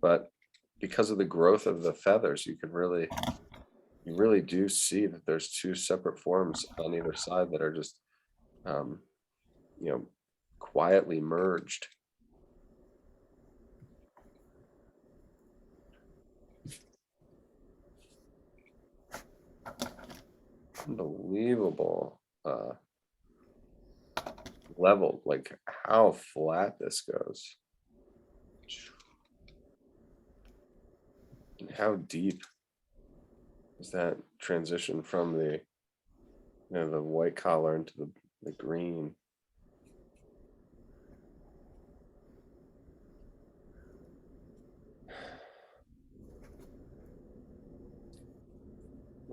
but because of the growth of the feathers, you really do see that there's two separate forms on either side that are just, you know, quietly merged. Unbelievable level, like how flat this goes. And how deep is that transition from the, you know, the white collar into the green.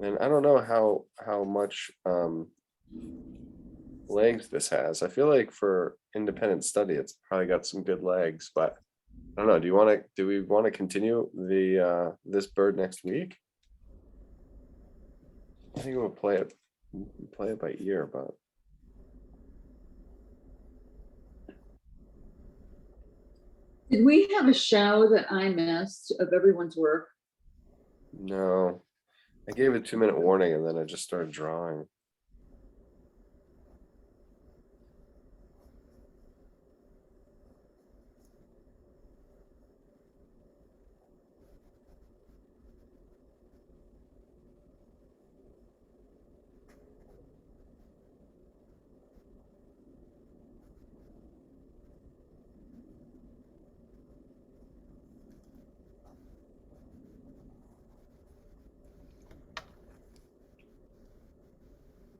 And I don't know how much legs this has. I feel like for independent study, it's probably got some good legs, but I don't know. Do we want to continue the this bird next week? I think we'll play it by ear, but Did we have a show that I missed of everyone's work? no. I gave a 2-minute warning and then I just started drawing.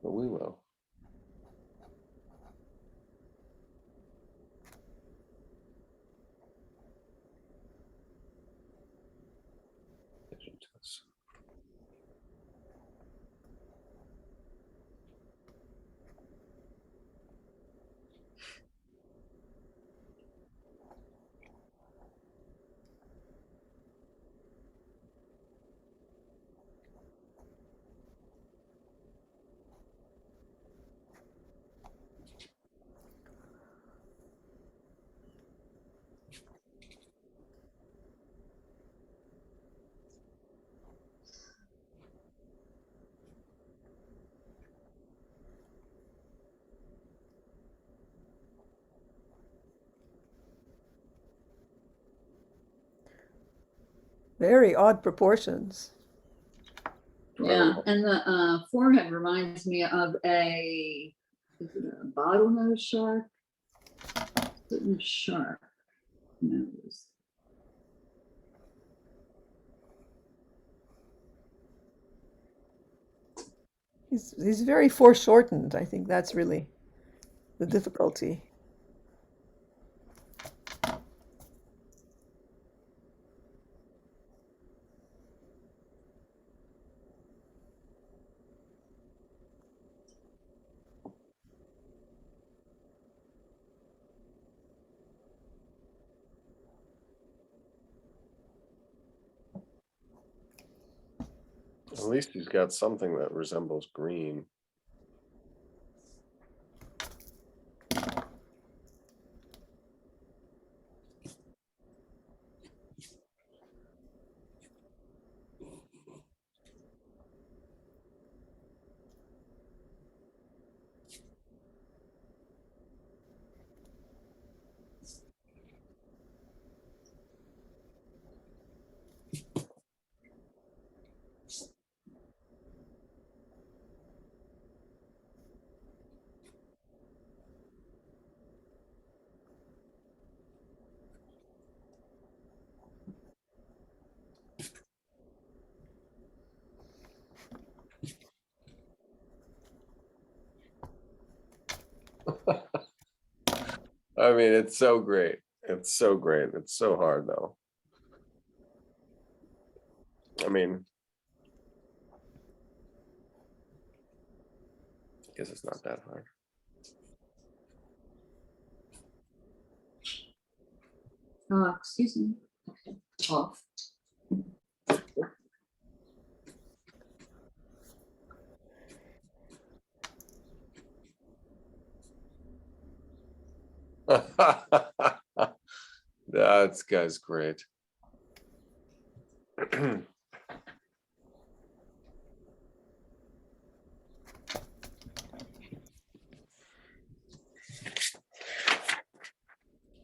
But we will. Very odd proportions. Yeah, and the forehead reminds me of is it a bottlenose shark? Certain shark nose. He's very foreshortened. I think that's really the difficulty. At least he's got something that resembles green. I mean, it's so great. It's so great. It's so hard though. I mean, I guess it's not that hard. Excuse me. Off. That guy's great.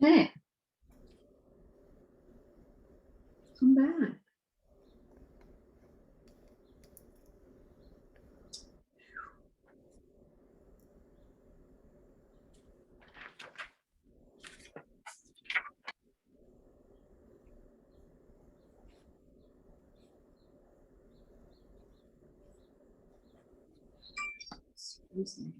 Hey. Come back. Excuse me.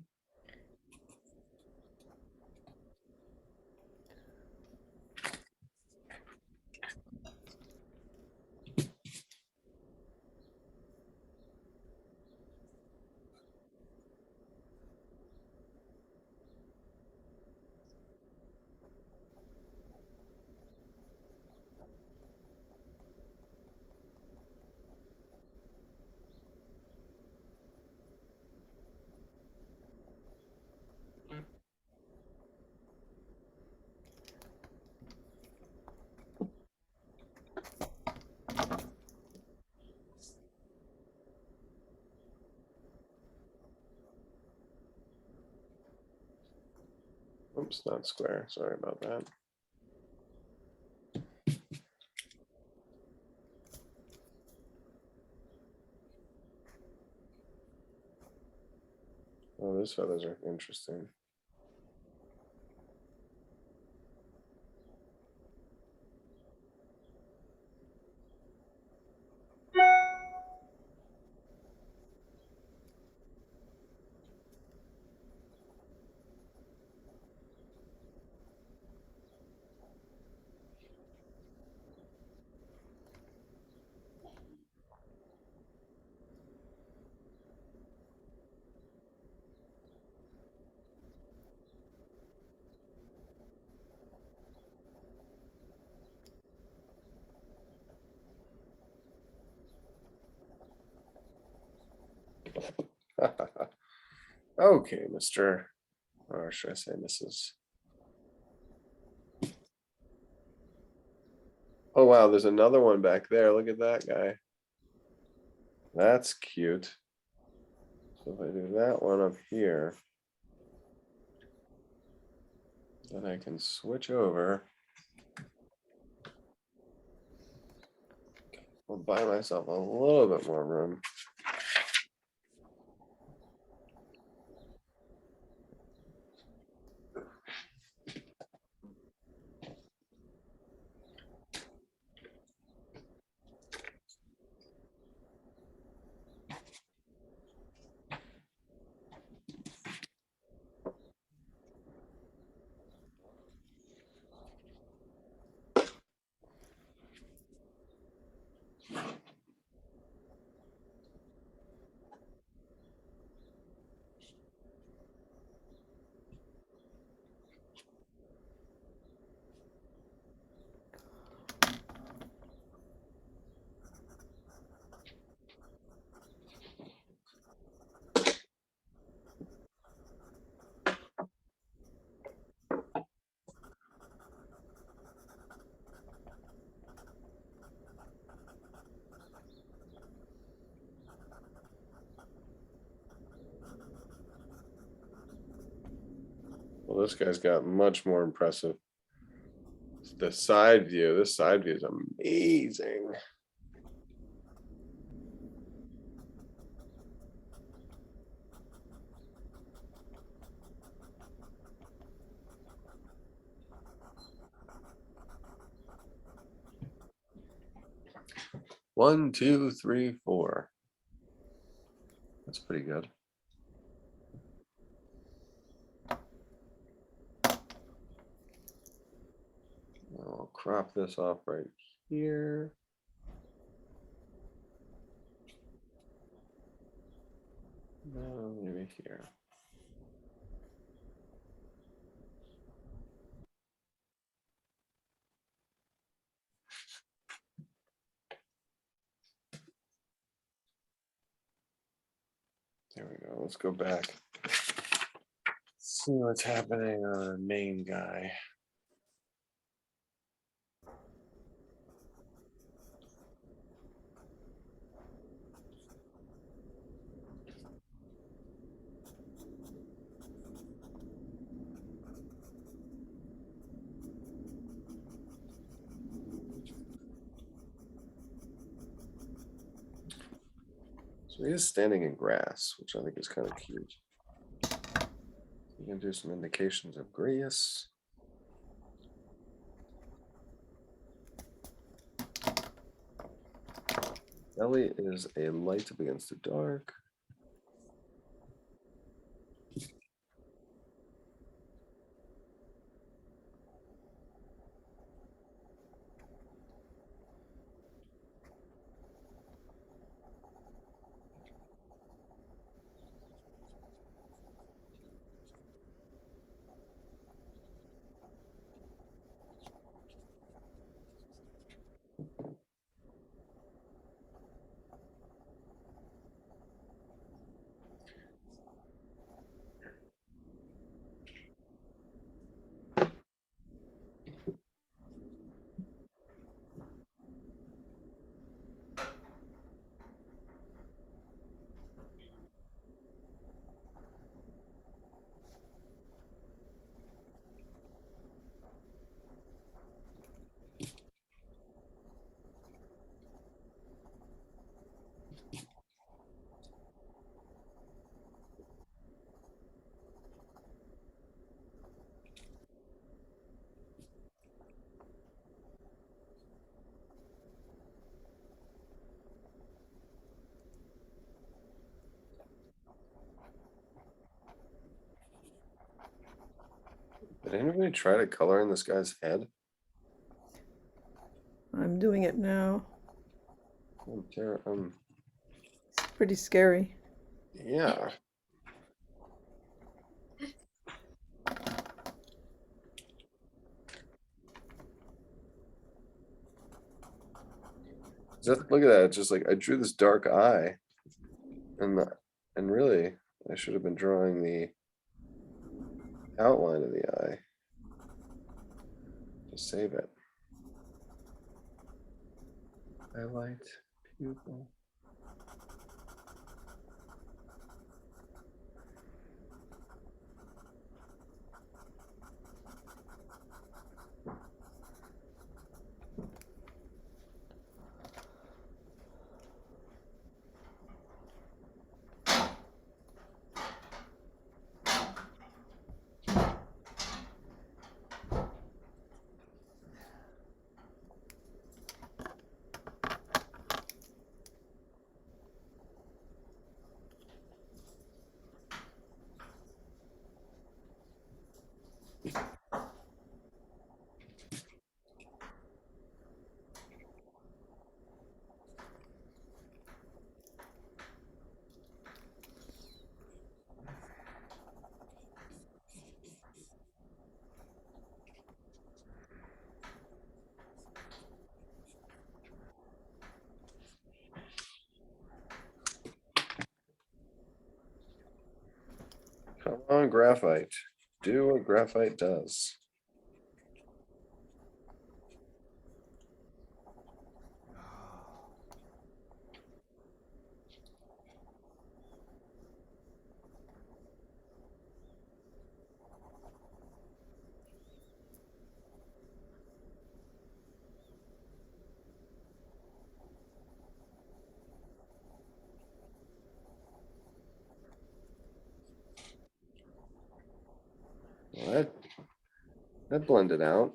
Oops, not square. Sorry about that. Oh, those feathers are interesting. Okay, Mr. Or should I say Mrs. Oh wow, there's another one back there. Look at that guy. That's cute. So if I do that one up here, then I can switch over. I'll buy myself a little bit more room. Well, this guy's got much more impressive. The side view, this side view is amazing. One, two, three, four. That's pretty good. I'll crop this off right here. No, maybe here. There we go. Let's go back. See what's happening on our main guy. So he is standing in grass, which I think is kind of cute. You can do some indications of grass. Belly is a light up against the dark. Did anybody try to color in this guy's head? I'm doing it now. It's pretty scary. Yeah. Just look at that. It's just like I drew this dark eye, and really I should have been drawing the outline of the eye to save it. Highlight pupil. Come on, graphite. Do what graphite does. Well, that blended out.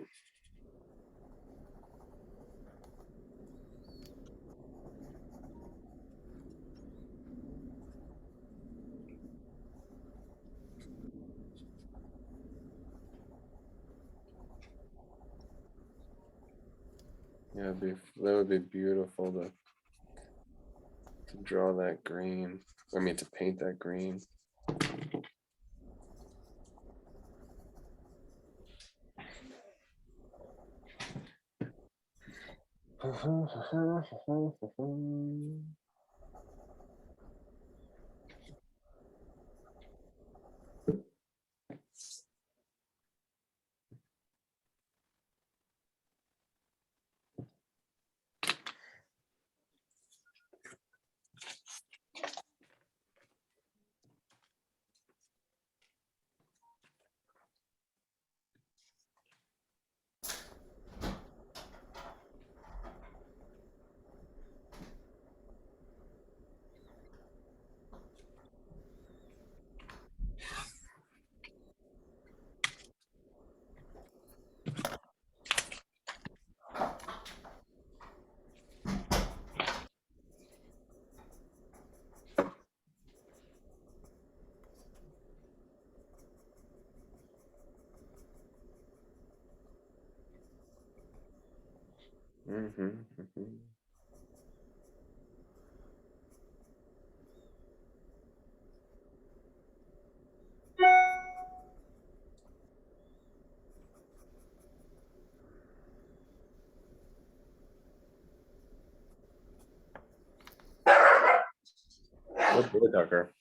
Yeah, that would be beautiful to draw that green. I mean, to paint that green. What boy ducker?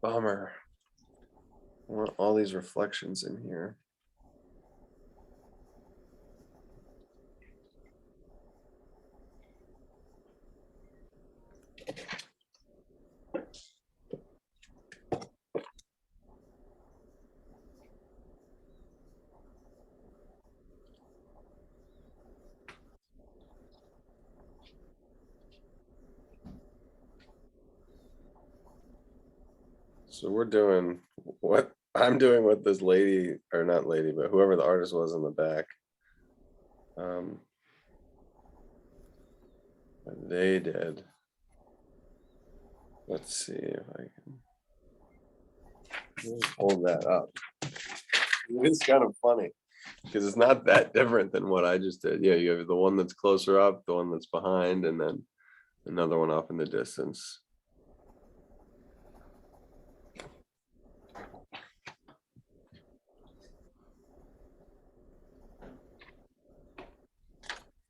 Bummer. I want all these reflections in here. So we're doing what I'm doing with this lady, or not lady, but whoever the artist was in the back. What they did. Let's see if I can hold that up. It's kind of funny because it's not that different than what I just did. Yeah, you have the one that's closer up, the one that's behind, and then another one off in the distance.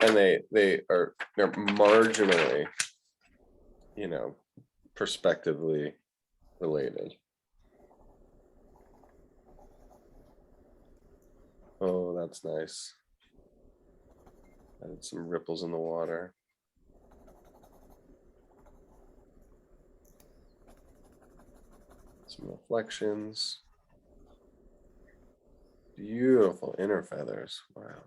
And they're marginally, perspectively related. Oh, that's nice. Added some ripples in the water. Some reflections. Beautiful inner feathers. Wow.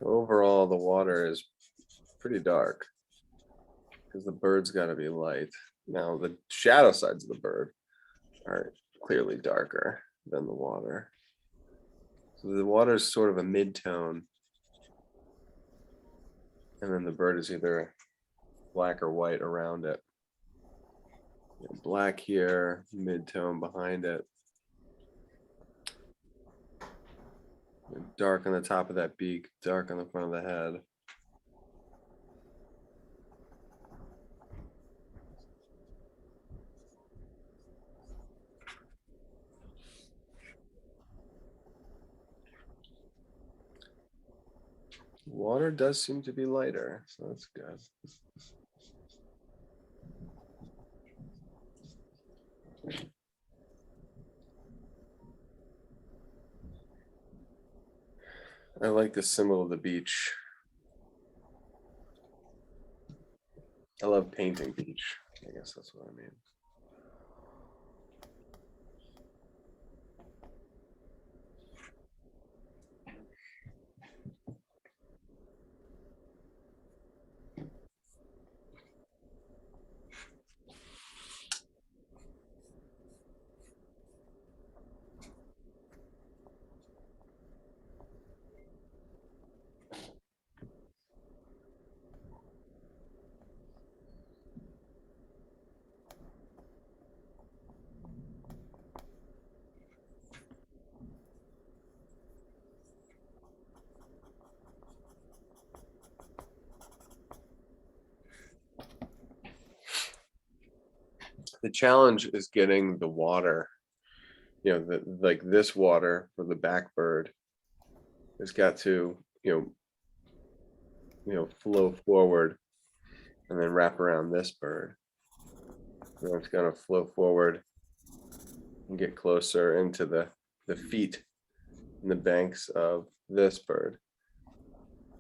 So overall, the water is pretty dark because the bird's got to be light. Now, the shadow sides of the bird are clearly darker than the water. So the water is sort of a mid-tone. And then the bird is either black or white around it. Black here, mid-tone behind it. Dark on the top of that beak, dark on the front of the head. Water does seem to be lighter, so that's good. I like the symbol of the beach. I love painting beach. I guess that's what I mean. The challenge is getting the water, like this water for the back bird has got to, flow forward and then wrap around this bird. And it's going to flow forward and get closer into the feet and the banks of this bird.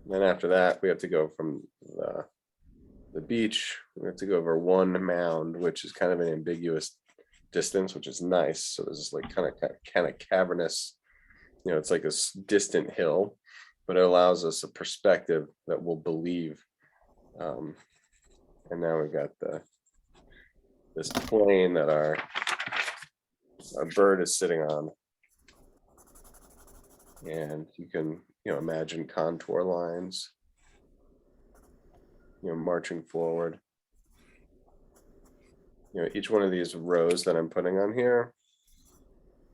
And then after that, we have to go from the beach. We have to go over one mound, which is kind of an ambiguous distance, which is nice. So there's this like kind of cavernous, it's like a distant hill, but it allows us a perspective that we'll believe. And now we've got this plane that our bird is sitting on, and you can imagine contour lines marching forward. Each one of these rows that I'm putting on here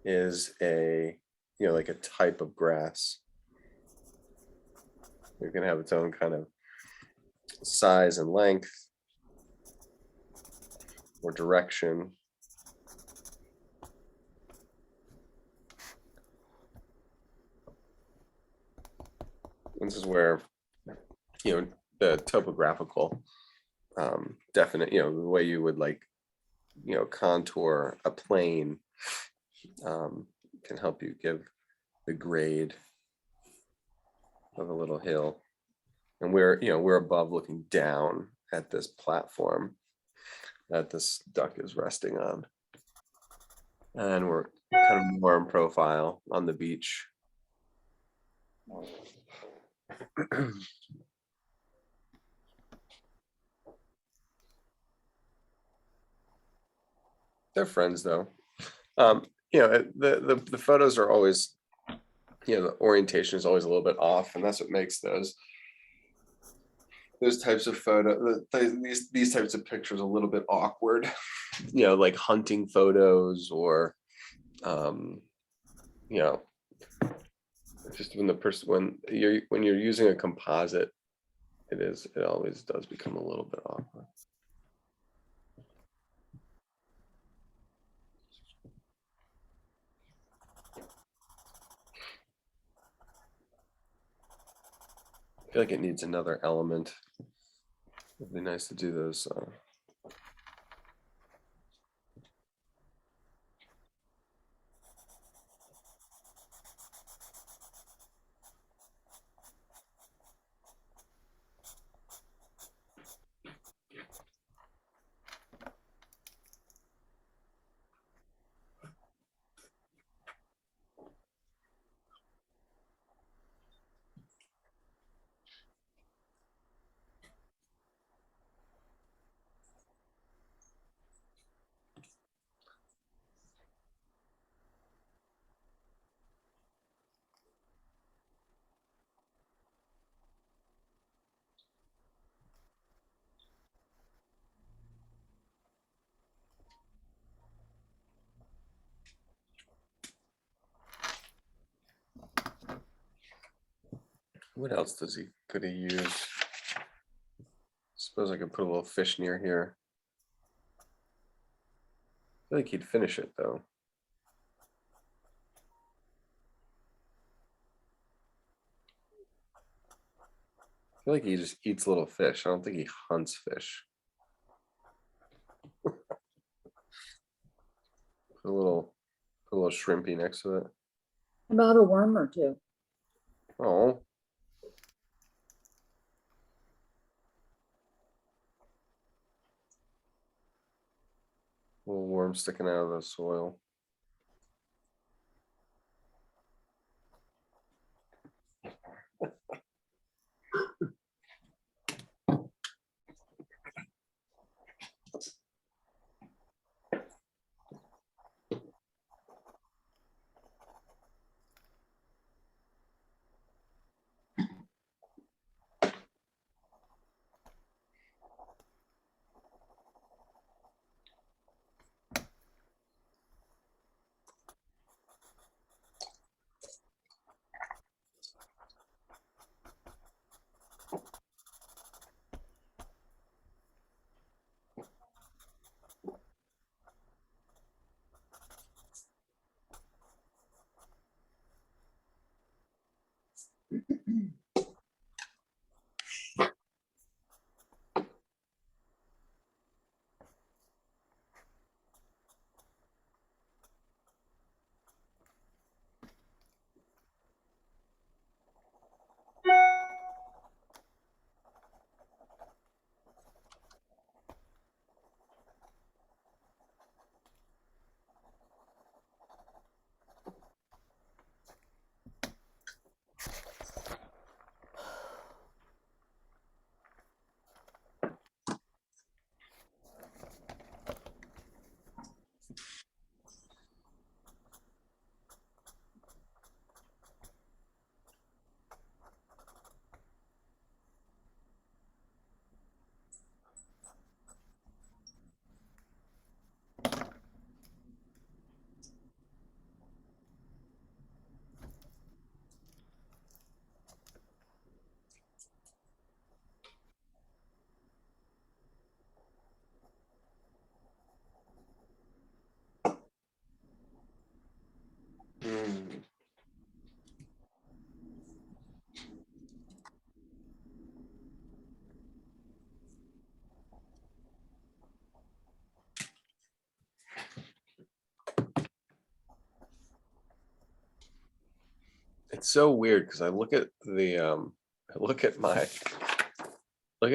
is a like a type of grass. It can have its own kind of size and length or direction. This is where the topographical definite, the way you would like contour a plane can help you give the grade of a little hill. And we're above looking down at this platform that this duck is resting on. And we're kind of more in profile on the beach. They're friends though. The photos are always, the orientation is always a little bit off, and that's what makes those types of these types of pictures a little bit awkward. Like hunting photos or just when you're using a composite, it always does become a little bit awkward. I feel like it needs another element. It'd be nice to do those. What else could he use? Suppose I could put a little fish near here. I feel like he'd finish it though. I feel like he just eats little fish. I don't think he hunts fish. Put a little shrimpy next to it. About a worm or two. Oh. Little worm sticking out of the soil. It's so weird because I look at the look at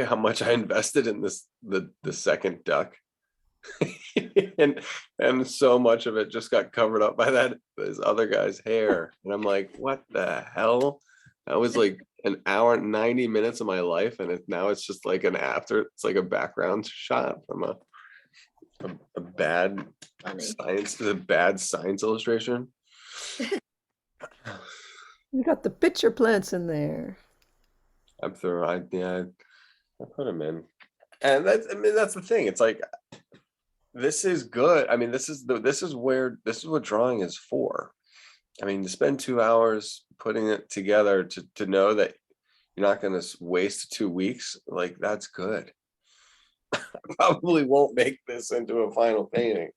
how much I invested in the second duck. and so much of it just got covered up by this other guy's hair. And I'm like, what the hell? That was like an hour, 90 minutes of my life, and now it's just like it's like a background shot from a bad science illustration. You got the pitcher plants in there. I put them in. And that's the thing. It's like, this is good. I mean, this is what drawing is for. I mean, to spend 2 hours putting it together to know that you're not going to waste 2 weeks, like, that's good. I probably won't make this into a final painting.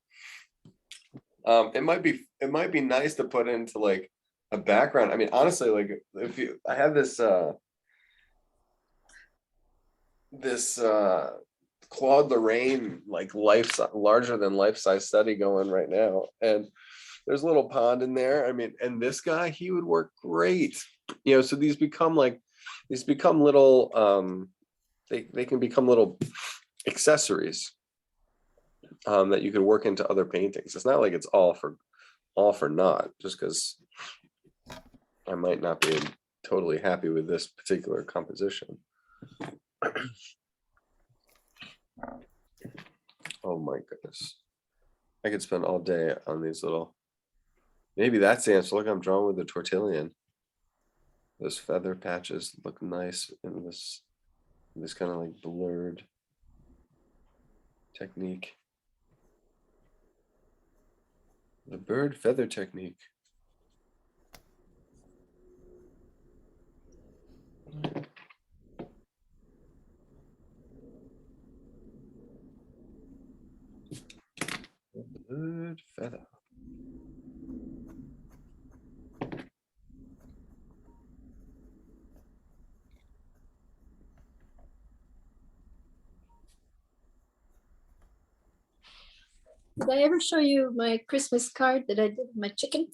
It might be nice to put into like a background. I mean, honestly, like, I have this Claude Lorraine like larger than life size study going right now, and there's a little pond in there. I mean, and this guy, he would work great, so these become little they can become little accessories that you could work into other paintings. It's not like it's all for naught, just because I might not be totally happy with this particular composition. Oh my goodness. I could spend all day on these little, maybe that's the answer. Look, I'm drawing with the tortillon. Those feather patches look nice in this kind of like blurred technique. The bird feather technique. Bird feather. Did I ever show you my Christmas card that I did with my chicken?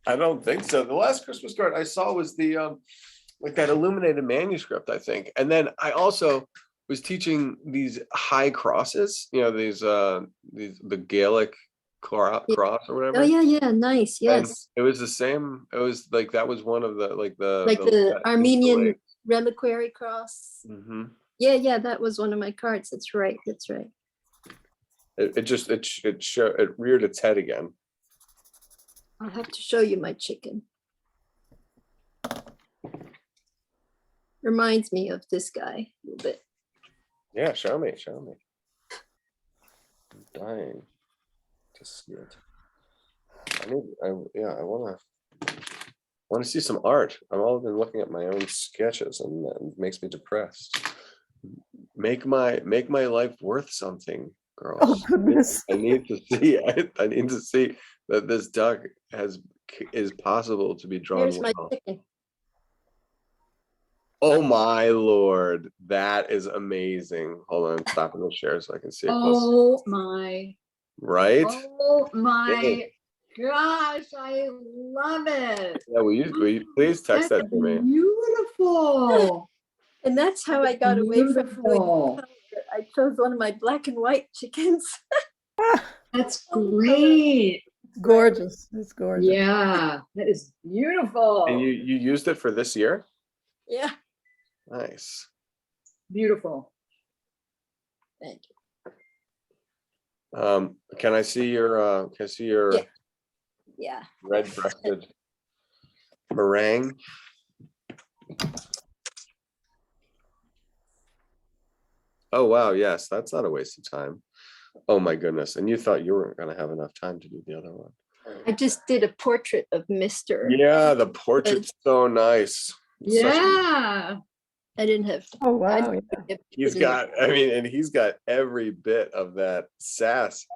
I don't think so. The last Christmas card I saw was the like that illuminated manuscript, I think. And then I also was teaching these high crosses, you know, these the Gaelic cross or whatever. Oh yeah, yeah, nice. And Yes, it was the same. It was like that was one of the like the Armenian reliquary cross. Mm-hmm. Yeah, yeah, that was one of my cards. That's right. That's right. It reared its head again. I'll have to show you my chicken. Reminds me of this guy a little bit. Yeah, show me. I'm dying to see it. I want to see some art. I've all been looking at my own sketches, and it makes me depressed. Make my life worth something, girls. Oh goodness. I need to see. I need to see that this duck is possible to be drawn. Here's my well. chicken. Oh my lord, that is amazing. Hold on, I'm stopping the share so I can see it close. Oh my, Right? oh my gosh, I love it. Yeah, will you please text That's that to me? beautiful. And that's how I got away from doing Beautiful. color. I chose one of my black and white chickens. That's great. Gorgeous. It's gorgeous. Yeah, that is beautiful. And you used it for this year? Yeah. Nice. Beautiful. Thank Can I see your Yeah. Yeah. red-breasted meringue? Oh wow, yes, that's not a waste of time. Oh my goodness. And you thought you weren't gonna have enough time to do the other one. I just did a portrait of Mr. Yeah, the portrait's so nice. It's such a- Yeah. I didn't have. Oh wow. I Yeah. didn't have he's video. got, I mean, and he's got every bit of that sass.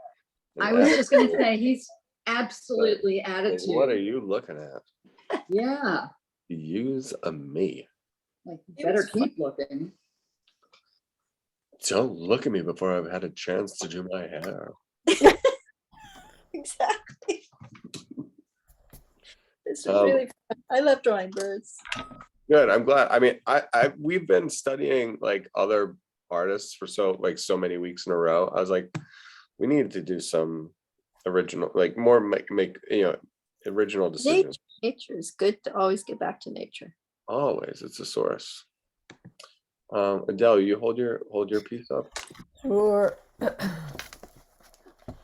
and I was just gonna attitude. say, he's absolutely Like, attitude. what are you looking at? Yeah, Use a me. like you It better was fun. keep looking. Don't look at me before I've had a chance to do my hair. Exactly. This was Um, really fun. I love drawing birds. Good. I'm glad. I mean, we've been studying like other artists for so many weeks in a row. I was like, we need to do some original, like more make original decisions. Nature is good to always get back to nature. Always, it's a source. Adele, you hold your piece up. Sure.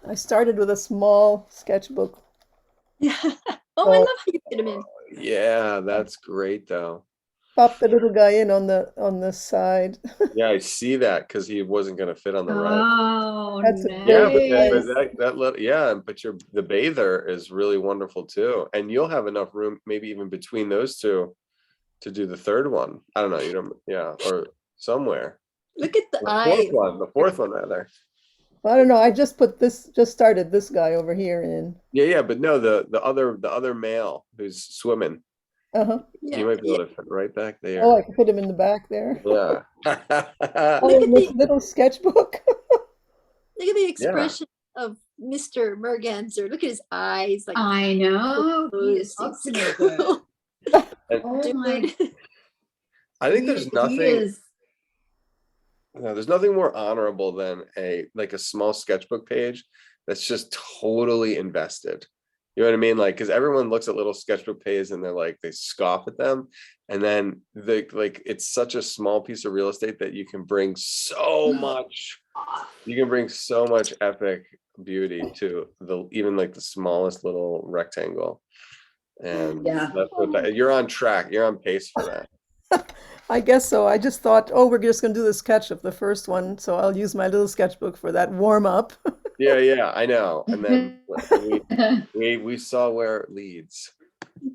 I started with a small sketchbook. Yeah. Oh, I So- love how you fit them in. Yeah, that's great though. Pop the little guy in on the side. Yeah, I see that because he wasn't gonna fit on the right. Oh, That's a Yeah, nice. but that little, yeah, but the bather is really wonderful too, and you'll have enough room, maybe even between those two, to do the third one. I don't know, you don't, yeah, or somewhere. Look at the The eyes. fourth one rather. I don't know. I just started this guy over here in. Yeah, but no, the other male who's swimming, Uh-huh. Yeah, you might be yeah. able to fit right back there. Oh, I can put him in the back there. Yeah. Oh, Look at this the- little sketchbook. Look at the expression of Mr. Merganser. Look at his eyes. Like, I know. He is closed. up to no good. Oh my. Dude. I think there's he nothing. is- No, there's nothing more honorable than a small sketchbook page that's just totally invested. You know what I mean? Like, because everyone looks at little sketchbook pages and they're like, they scoff at them, and then it's such a small piece of real estate that you can bring so much. You can bring so much epic beauty to even like the smallest little rectangle. And Yeah. that's what you're on track. You're on pace for that. I guess so. I just thought, oh, we're just going to do the sketch of the first one, so I'll use my little sketchbook for that warm up. Yeah, I know. And then we saw where it leads.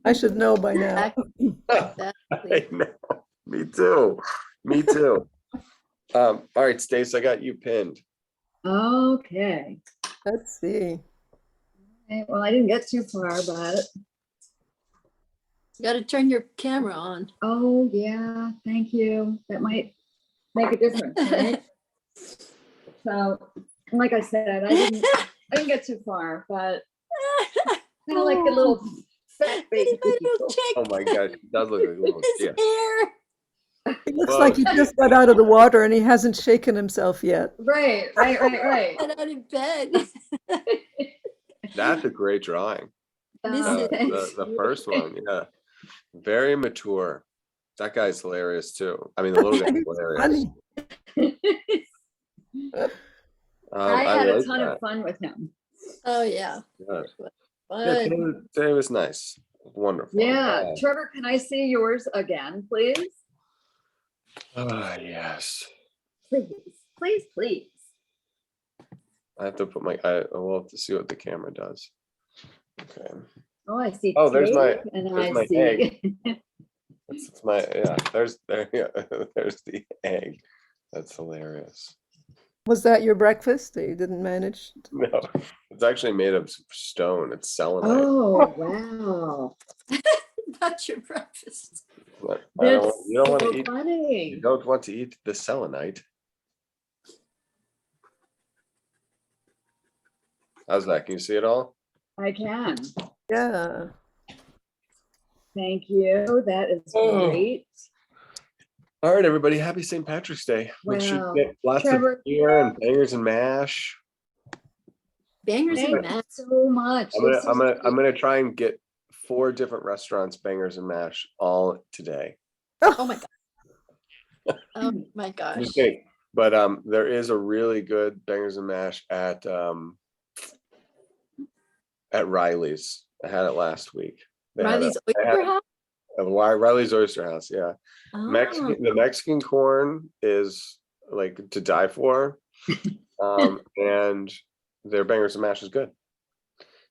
I should know by now. I know. Me too. Me too. All right, Stace, I got you pinned. Okay. Let's see. Okay, well, I didn't get too far, but You got to turn your camera on. oh yeah, thank you. That might make a difference, right? So, like I said, I didn't get too far, but kind of like a little fat baby. Oh my gosh, it does look like a little His yeah. hair. It looks like he just got out of the water and he hasn't shaken himself yet. Right. Got out of bed. That's a great drawing. This Oh, is- thanks. The first one, yeah. Very mature. That guy's hilarious too. I mean, the little guy's hilarious. Funny. I had a like ton that. of fun with him. Oh yeah. Yeah. Fun. Yeah, today was nice. Wonderful. Yeah. Trevor, can I see yours again, please? Ah, yes. Please. I have to put my. I will have to see what the camera does. Okay. Oh, I see. Oh, there's my- tape, and there's I my see. egg. That's my yeah. There's the egg. That's hilarious. Was that your breakfast that you didn't manage? No, it's actually made of stone. It's selenite. Oh, wow. That's your breakfast. But That's you don't want so to eat. funny. You don't want to eat the selenite. How's that? Can you see it all? I can. Yeah. Thank you. That is Oh. great. All right, everybody. Happy St. Patrick's Day. Make sure Wow. you get lots Trevor- of beer and bangers and mash. Bangers and Thank you mash. so much. This is great. I'm gonna try and get 4 different restaurants bangers and mash all today. Oh my god. Oh my I'm gosh. just kidding. But there is a really good bangers and mash at Riley's. I had it last week. They had Riley's they had Oyster House. Riley's Oyster House. Yeah, Oh. the Mexican corn is like to die for, and their bangers and mash is good.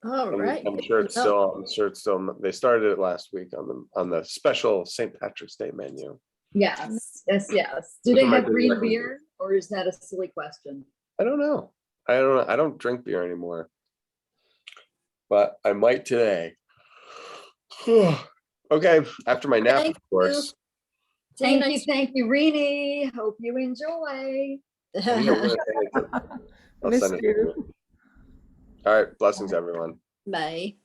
All right. I'm sure it's still. They started it last week on the special St. Patrick's Day menu. Yes. Do Those they are my have green favorite beer, or is that a silly question? I don't know. I don't drink beer anymore, but I might today. Okay, after my nap, Thank of course. Thank you, Rini. Hope you enjoy. Yeah, we're gonna send it to- I'll Missed send it to you. you. All right, blessings, everyone. Bye.